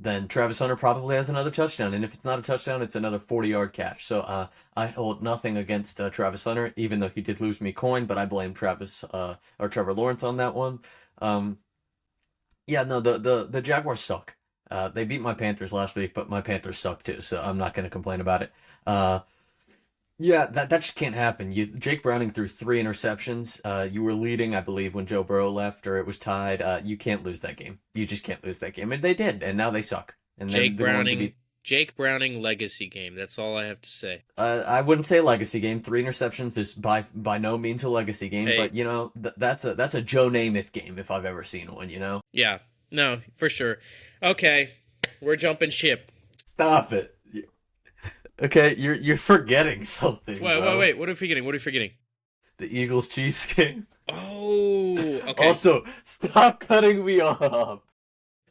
then Travis Hunter probably has another touchdown. And if it's not a touchdown, it's another 40-yard catch. So I hold nothing against Travis Hunter, even though he did lose me coin, but I blame Trevor Lawrence on that one. Um, yeah, no, the Jaguars suck. They beat my Panthers last week, but my Panthers suck too, so I'm not going to complain about it. Yeah, that just can't happen. Jake Browning threw 3 interceptions. You were leading, I believe, when Joe Burrow left, or it was tied. You can't lose that game. You just can't lose that game, and they did, and now they suck. And Jake Browning legacy game. That's all I have to say. I wouldn't say legacy game. 3 interceptions is by no means a legacy game, but that's a Joe Namath game if I've ever seen one. Yeah, no, for sure. Okay, we're jumping ship. Stop it. Okay, you're forgetting something. Wait. What are we forgetting? The Eagles-Chiefs game. Oh, okay. Also, stop cutting me off.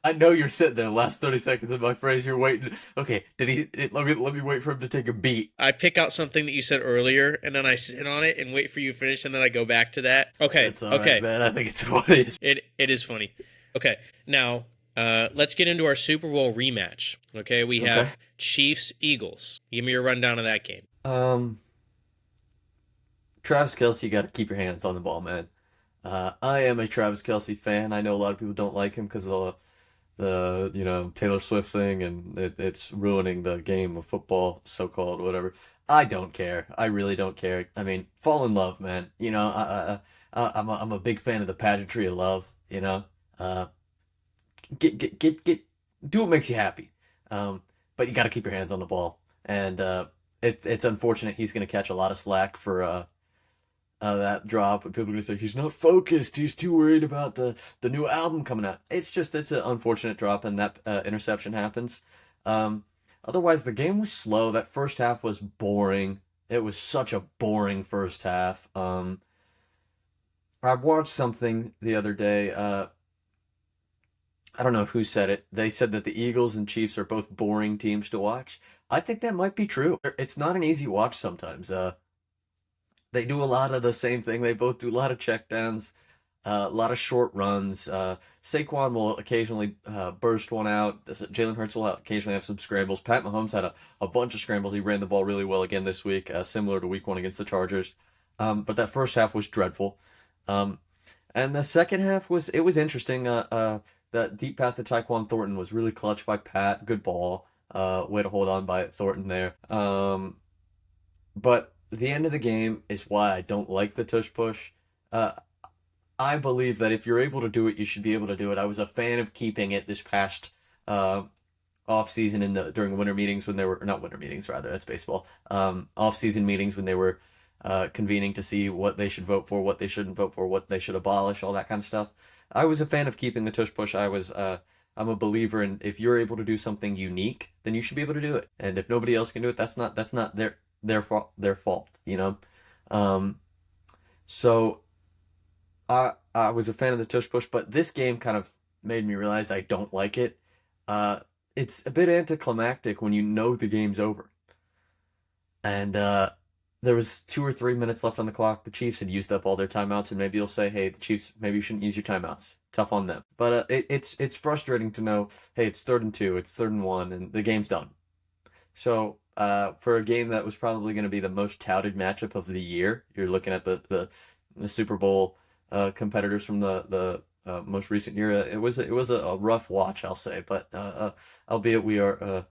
I know you're sitting there. Last 30 seconds of my phrase, you're waiting. Okay, let me wait for him to take a beat. I pick out something that you said earlier, and then I sit on it and wait for you to finish, and then I go back to that. Okay. That's all right, man. I think it's funny. It is funny. Okay, now. Let's get into our Super Bowl rematch. Okay, we have Chiefs-Eagles. Give me your rundown of that game. Travis Kelce, you got to keep your hands on the ball, man. I am a Travis Kelce fan. I know a lot of people don't like him because of the Taylor Swift thing, and it's ruining the game of football, so-called, whatever. I don't care. I really don't care. I mean, fall in love, man. I'm a big fan of the pageantry of love. Get do what makes you happy, but you got to keep your hands on the ball, and it's unfortunate he's going to catch a lot of slack for that drop. People are going to say he's not focused, he's too worried about the new album coming out. It's an unfortunate drop, and that interception happens. Otherwise the game was slow. That first half was boring. It was such a boring first half. I watched something the other day. I don't know who said it. They said that the Eagles and Chiefs are both boring teams to watch. I think that might be true. It's not an easy watch sometimes. They do a lot of the same thing. They both do a lot of checkdowns, a lot of short runs. Saquon will occasionally burst one out. Jalen Hurts will occasionally have some scrambles. Pat Mahomes had a bunch of scrambles. He ran the ball really well again this week, similar to week 1 against the Chargers. But that first half was dreadful. And the second half was interesting. That deep pass to Tyquan Thornton was really clutch by Pat. Good ball. Way to hold on by Thornton there. But the end of the game is why I don't like the tush push. I believe that if you're able to do it, you should be able to do it. I was a fan of keeping it this past off season during winter meetings when they were not winter meetings rather. That's baseball. Off season meetings when they were convening to see what they should vote for, what they shouldn't vote for, what they should abolish, all that kind of stuff. I was a fan of keeping the tush push. I'm a believer in if you're able to do something unique, then you should be able to do it. And if nobody else can do it, that's not their fault. So I was a fan of the tush push, but this game kind of made me realize I don't like it. It's a bit anticlimactic when you know the game's over. And there was 2 or 3 minutes left on the clock. The Chiefs had used up all their timeouts, and maybe you'll say, hey, the Chiefs, maybe you shouldn't use your timeouts. Tough on them. But it's frustrating to know, hey, it's 3rd and 2, it's 3rd and 1, and the game's done. So for a game that was probably going to be the most touted matchup of the year, you're looking at the Super Bowl competitors from the most recent year. It was a rough watch, I'll say. But albeit we are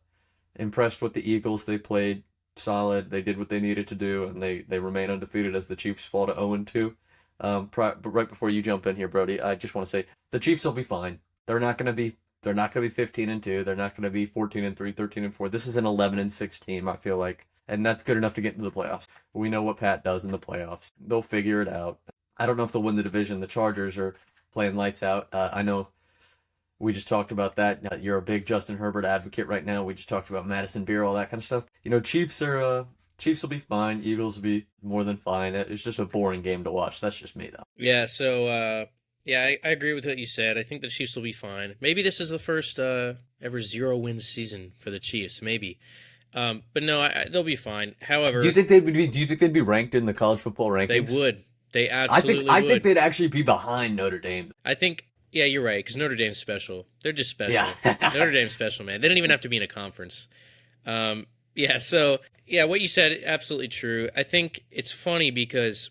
impressed with the Eagles. They played solid. They did what they needed to do, and they remain undefeated as the Chiefs fall to 0-2. But right before you jump in here, Brody, I just want to say the Chiefs will be fine. They're not going to be 15-2. They're not going to be 14-3, 13-4. This is an 11-6 team, I feel like, and that's good enough to get into the playoffs. We know what Pat does in the playoffs. They'll figure it out. I don't know if they'll win the division. The Chargers are playing lights out. I know we just talked about that. You're a big Justin Herbert advocate right now. We just talked about Madison Beer, all that kind of stuff. Chiefs will be fine. Eagles will be more than fine. It's just a boring game to watch. That's just me, though. Yeah, so, I agree with what you said. I think the Chiefs will be fine. Maybe this is the first ever 0-win season for the Chiefs. Maybe. But no, they'll be fine. However... Do you think they'd be ranked in the college football rankings? They would. They absolutely would. I think they'd actually be behind Notre Dame. I think Yeah, you're right, because Notre Dame's special. They're just Yeah. special. Notre Dame's special, man. They don't even have to be in a conference. Yeah, so, yeah, what you said, absolutely true. I think it's funny because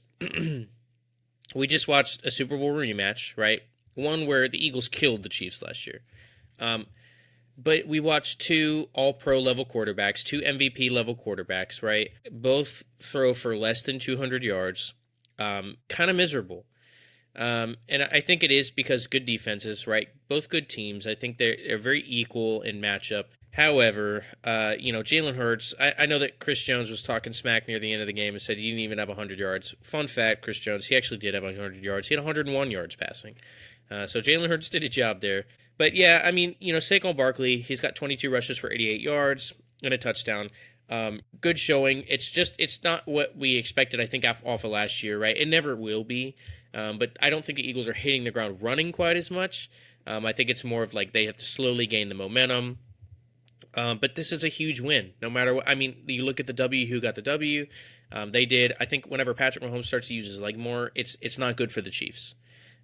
we just watched a Super Bowl rematch, right? One where the Eagles killed the Chiefs last year. Um, but we watched two all-pro level quarterbacks, two MVP level quarterbacks, right? Both throw for less than 200 yards. Kind of miserable. And I think it is because good defenses, right? Both good teams. I think they're very equal in matchup. However, Jalen Hurts, I know that Chris Jones was talking smack near the end of the game and said he didn't even have 100 yards. Fun fact, Chris Jones, he actually did have 100 yards. He had 101 yards passing. So Jalen Hurts did a job there. But yeah, I mean, Saquon Barkley, he's got 22 rushes for 88 yards and a touchdown. Good showing. It's not what we expected, I think, off of last year, right? It never will be. But I don't think the Eagles are hitting the ground running quite as much. I think it's more of like they have to slowly gain the momentum. But this is a huge win, no matter what. I mean, you look at the W, who got the W. They did. I think whenever Patrick Mahomes starts to use his leg more, it's not good for the Chiefs.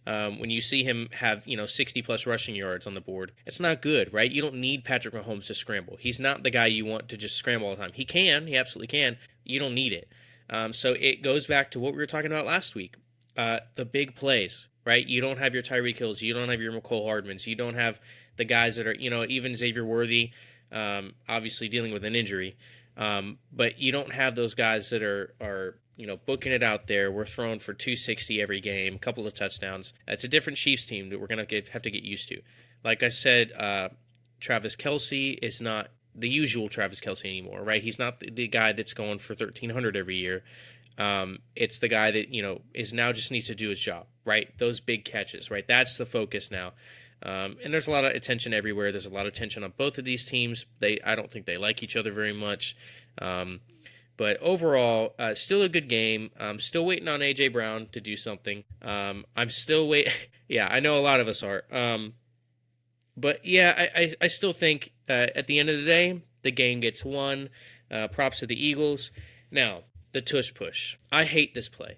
When you see him have 60 plus rushing yards on the board, it's not good, right? You don't need Patrick Mahomes to scramble. He's not the guy you want to just scramble all the time. He absolutely can. You don't need it. So it goes back to what we were talking about last week. The big plays, right? You don't have your Tyreek Hills, you don't have your McCole Hardmans, you don't have the guys that are, even Xavier Worthy, obviously dealing with an injury, but you don't have those guys that are booking it out there. We're throwing for 260 every game, a couple of touchdowns. It's a different Chiefs team that we're gonna have to get used to. Like I said, Travis Kelce is not the usual Travis Kelce anymore, right? He's not the guy that's going for 1,300 every year. It's the guy that, is now just needs to do his job, right? Those big catches, right? That's the focus now. And there's a lot of attention everywhere. There's a lot of tension on both of these teams. I don't think they like each other very much. But overall, still a good game. I'm still waiting on A.J. Brown to do something. I'm still waiting. Yeah, I know a lot of us are. But yeah, I still think at the end of the day, the game gets won. Props to the Eagles. Now, the Tush Push. I hate this play.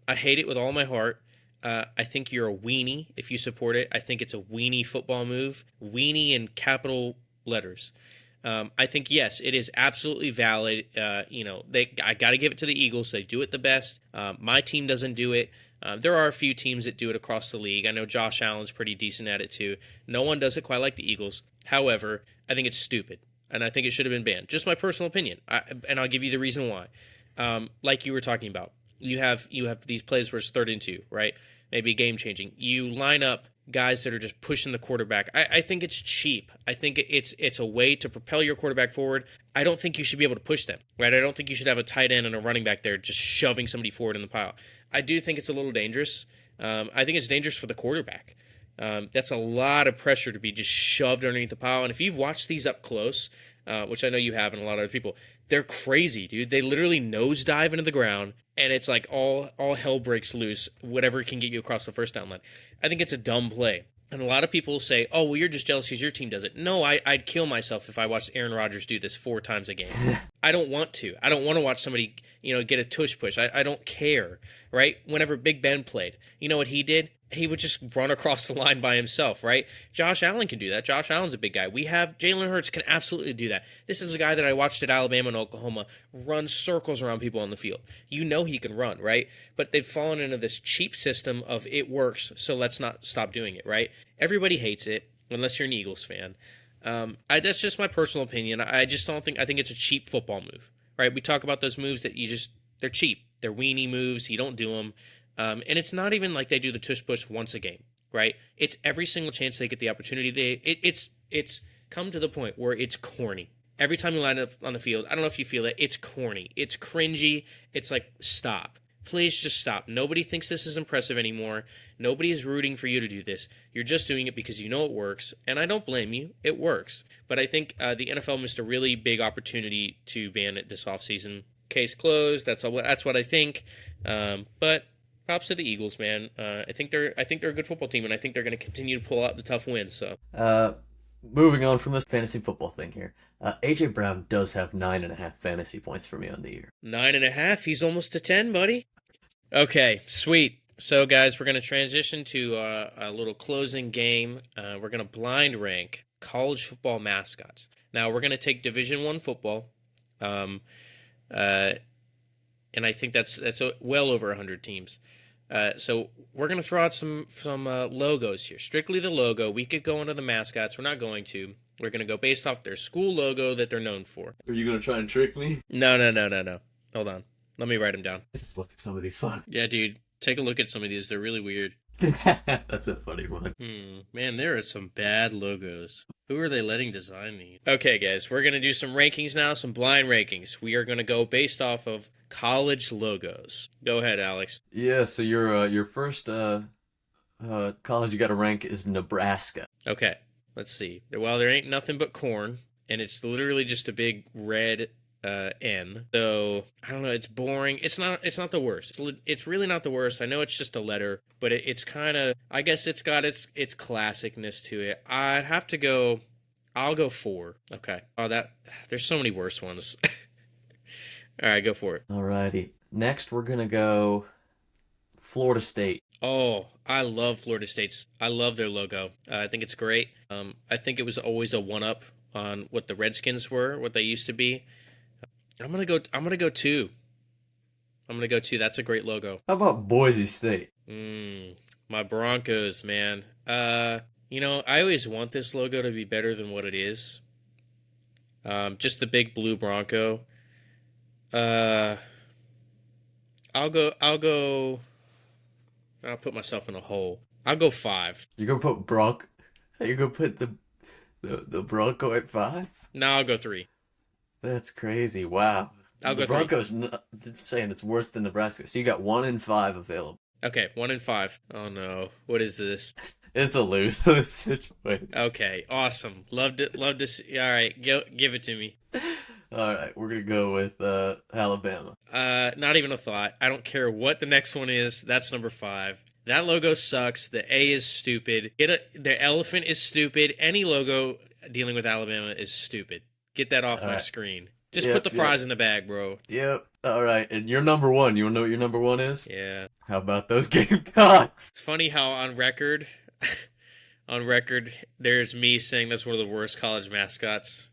I hate it with all my heart. I think you're a weenie if you support it. I think it's a weenie football move. Weenie in capital letters. I think, yes, it is absolutely valid. I got to give it to the Eagles. They do it the best. My team doesn't do it. There are a few teams that do it across the league. I know Josh Allen's pretty decent at it too. No one does it quite like the Eagles. However, I think it's stupid, and I think it should have been banned. Just my personal opinion, and I'll give you the reason why. Like you were talking about, you have these plays where it's 3rd and 2, right? Maybe game changing. You line up guys that are just pushing the quarterback. I think it's cheap. I think it's a way to propel your quarterback forward. I don't think you should be able to push them, right? I don't think you should have a tight end and a running back there just shoving somebody forward in the pile. I do think it's a little dangerous. I think it's dangerous for the quarterback. That's a lot of pressure to be just shoved underneath the pile. And if you've watched these up close, which I know you have and a lot of other people, they're crazy, dude. They literally nosedive into the ground, and it's like all hell breaks loose, whatever can get you across the first down line. I think it's a dumb play. And a lot of people say, oh, well, you're just jealous because your team does it. No, I'd kill myself if I watched Aaron Rodgers do this 4 times a game. I don't want to. I don't want to watch somebody, get a tush push. I don't care, right? Whenever Big Ben played, you know what he did? He would just run across the line by himself, right? Josh Allen can do that. Josh Allen's a big guy. We have Jalen Hurts can absolutely do that. This is a guy that I watched at Alabama and Oklahoma run circles around people on the field. You know he can run, right? But they've fallen into this cheap system of it works, so let's not stop doing it, right? Everybody hates it, unless you're an Eagles fan. That's just my personal opinion. I just don't think, I think it's a cheap football move, right? We talk about those moves that they're cheap. They're weenie moves. You don't do them. And it's not even like they do the tush push once a game, right? It's every single chance they get the opportunity. It's come to the point where it's corny. Every time you line up on the field, I don't know if you feel it, it's corny. It's cringy. It's like, stop. Please just stop. Nobody thinks this is impressive anymore. Nobody is rooting for you to do this. You're just doing it because you know it works, and I don't blame you. It works. But I think the NFL missed a really big opportunity to ban it this offseason. Case closed. That's what I think. But props to the Eagles, man. I think they're a good football team, and I think they're going to continue to pull out the tough wins. So, moving on from this fantasy football thing here, A.J. Brown does have 9.5 fantasy points for me on the year. 9.5. He's almost to 10, buddy. Okay, sweet. So, guys, we're going to transition to a little closing game. We're going to blind rank college football mascots. Now, we're going to take Division I football, um, uh, and I think that's well over 100 teams. So we're going to throw out some logos here. Strictly the logo. We could go into the mascots. We're not going to. We're going to go based off their school logo that they're known for. Are you going to try and trick me? No. Hold on. Let me write them down. Let's look at some of these songs. Yeah, dude. Take a look at some of these. They're really weird. That's a funny one. Man, there are some bad logos. Who are they letting design these? Okay, guys, we're going to do some rankings now, some blind rankings. We are going to go based off of college logos. Go ahead, Alex. Yeah, so your first college you got to rank is Nebraska. Okay, let's see. Well, there ain't nothing but corn, and it's literally just a big red N. So I don't know. It's boring. It's not the worst. It's really not the worst. I know it's just a letter, but it's kind of. I guess it's got its classicness to it. I'd have to go. I'll go 4. Okay. Oh, there's so many worse ones. All right, go for it. Alrighty. Next, we're gonna go Florida State. Oh, I love Florida State's. I love their logo. I think it's great. I think it was always a one-up on what the Redskins were, what they used to be. I'm gonna go 2. I'm gonna go 2. That's a great logo. How about Boise State? My Broncos, man. I always want this logo to be better than what it is. Just the big blue Bronco. I'll put myself in a hole. I'll go 5. You're gonna put Bronco? You're gonna put the Bronco at 5? No, I'll go 3. That's crazy. Wow. I'll go the Broncos saying it's worse than Nebraska. So you got 1 and 5 available. Okay, 1 and 5. Oh no, what is this? It's a lose situation. Okay, awesome. Loved it. Love to see. All right, give it to me. All right, we're gonna go with Alabama. Not even a thought. I don't care what the next one is. That's number 5. That logo sucks. The A is stupid. The elephant is stupid. Any logo dealing with Alabama is stupid. Get that off my screen. Just put the fries in the bag, bro. Yep. All right, and you're number 1. You wanna know what your number 1 is? Yeah. How about those Gamecocks? It's funny how on record, there's me saying that's one of the worst college mascots.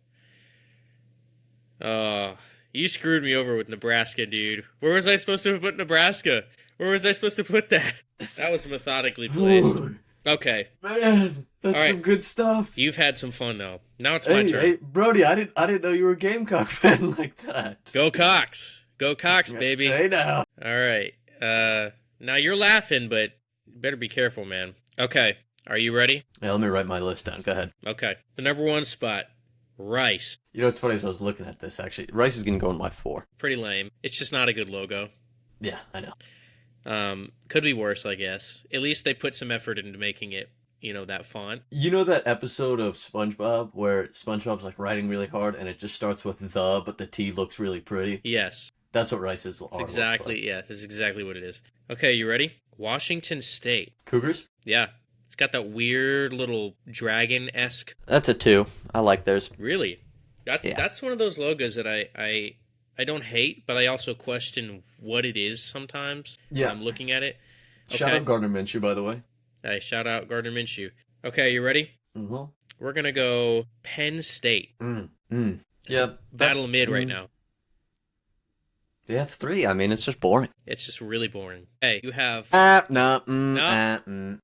You screwed me over with Nebraska, dude. Where was I supposed to put Nebraska? Where was I supposed to put that? That was methodically placed. Okay. Man, that's some good stuff. You've had some fun now. Now it's my turn. Hey, Brody, I didn't know you were a Gamecock fan like that. Go Cox. Go Cox, baby. Hey now. All right. Now you're laughing, but you better be careful, man. Okay. Are you ready? Yeah, let me write my list down. Go ahead. Okay. The number 1 spot. Rice. You know what's funny is I was looking at this, actually. Rice is going to go in my 4. Pretty lame. It's just not a good logo. Yeah, I know. Could be worse, I guess. At least they put some effort into making it, that font. You know that episode of SpongeBob where SpongeBob's like writing really hard and it just starts with the, but the T looks really pretty? Yes. That's what Rice's are. Exactly, yeah. That's exactly what it is. Okay, you ready? Washington State. Cougars? Yeah. It's got that weird little dragon-esque. That's a 2. I like theirs. Really? That's one of those logos that I don't hate, but I also question what it is sometimes when I'm looking at it. Okay. Shout out Gardner Minshew, by the way. Hey, shout out Gardner Minshew. Okay, you ready? Mm-hmm. We're going to go Penn State. Yeah. Battle of mid right now. Yeah, it's 3. I mean, it's just boring. It's just really boring. Hey, you have... No.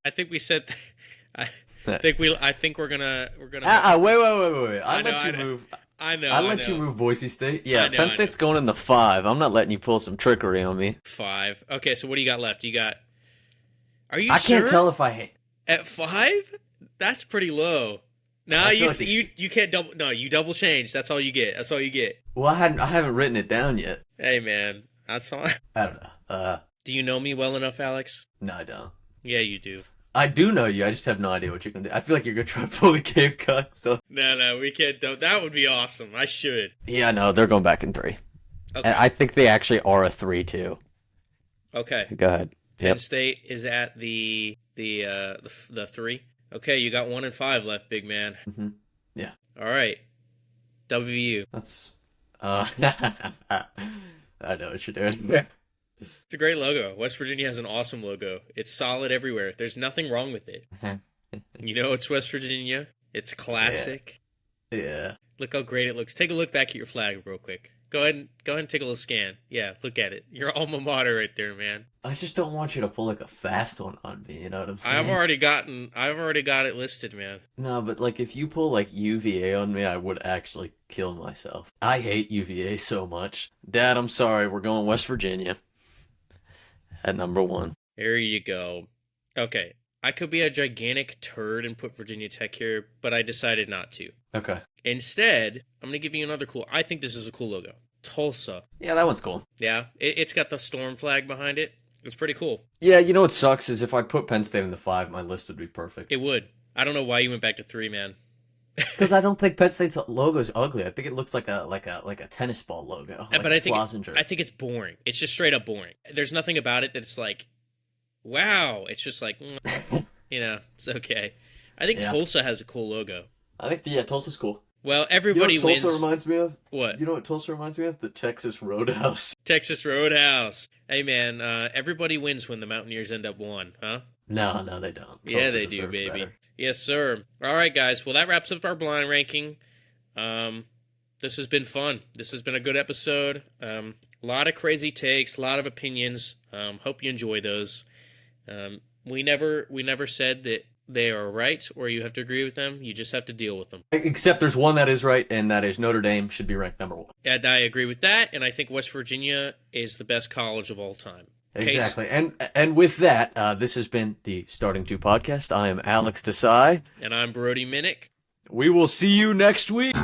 I think we said... I think we're gonna... Wait. I'll let you move. I know. I'll let you move Boise State. Yeah, Penn State's going in the 5. I'm not letting you pull some trickery on me. 5. Okay, so what do you got left? You got... Are you I sure? can't tell if I hate... At 5? That's pretty low. No, you can't double... No, you double change. That's all you get. That's all you get. Well, I haven't written it down yet. Hey, man. That's all... I don't know. Do you know me well enough, Alex? No, I don't. Yeah, you do. I do know you. I just have no idea what you're going to do. I feel like you're going to try to pull the Gamecock. So. No, we can't. That would be awesome. I should. Yeah, no, they're going back in 3. Okay. And I think they actually are a 3, too. Okay. Go ahead. Penn State is at the 3. Okay, you got 1 and 5 left, big man. Mm-hmm. Yeah. All right. WVU. That's... I know what you're doing. It's a great logo. West Virginia has an awesome logo. It's solid everywhere. There's nothing wrong with it. You know, it's West Virginia. It's classic. Yeah. Look how great it looks. Take a look back at your flag real quick. Go ahead and take a little scan. Yeah, look at it. Your alma mater right there, man. I just don't want you to pull like a fast one on me, you know what I'm saying? I've already got it listed, man. No, but like if you pull like UVA on me, I would actually kill myself. I hate UVA so much. Dad, I'm sorry. We're going West Virginia at number 1. There you go. Okay. I could be a gigantic turd and put Virginia Tech here, but I decided not to. Okay. Instead, I'm going to give you another cool... I think this is a cool logo. Tulsa. Yeah, that one's cool. Yeah, it's got the storm flag behind it. It's pretty cool. Yeah, you know what sucks is if I put Penn State in the 5, my list would be perfect. It would. I don't know why you went back to 3, man. Because I don't think Penn State's logo is ugly. I think it looks like a tennis ball logo. But I think it's boring. It's just straight up boring. There's nothing about it that's like, wow. It's just like, you know, it's okay. I think Tulsa has a cool logo. I think Tulsa's cool. Well, everybody wins. You know what Tulsa reminds me of? What? You know what Tulsa reminds me of? The Texas Roadhouse. Texas Roadhouse. Hey, man, everybody wins when the Mountaineers end up 1, huh? No, they don't. Yeah, they do, baby. Better. Yes, sir. All right, guys. Well, that wraps up our blind ranking. This has been fun. This has been a good episode. A lot of crazy takes, a lot of opinions. Hope you enjoy those. We never said that they are right or you have to agree with them. You just have to deal with them. Except there's one that is right, and that is Notre Dame should be ranked number 1. And I agree with that, and I think West Virginia is the best college of all time. Exactly. And with that, this has been the Starting 2 podcast. I am Alex Desai. And I'm Brody Minnick. We will see you next week.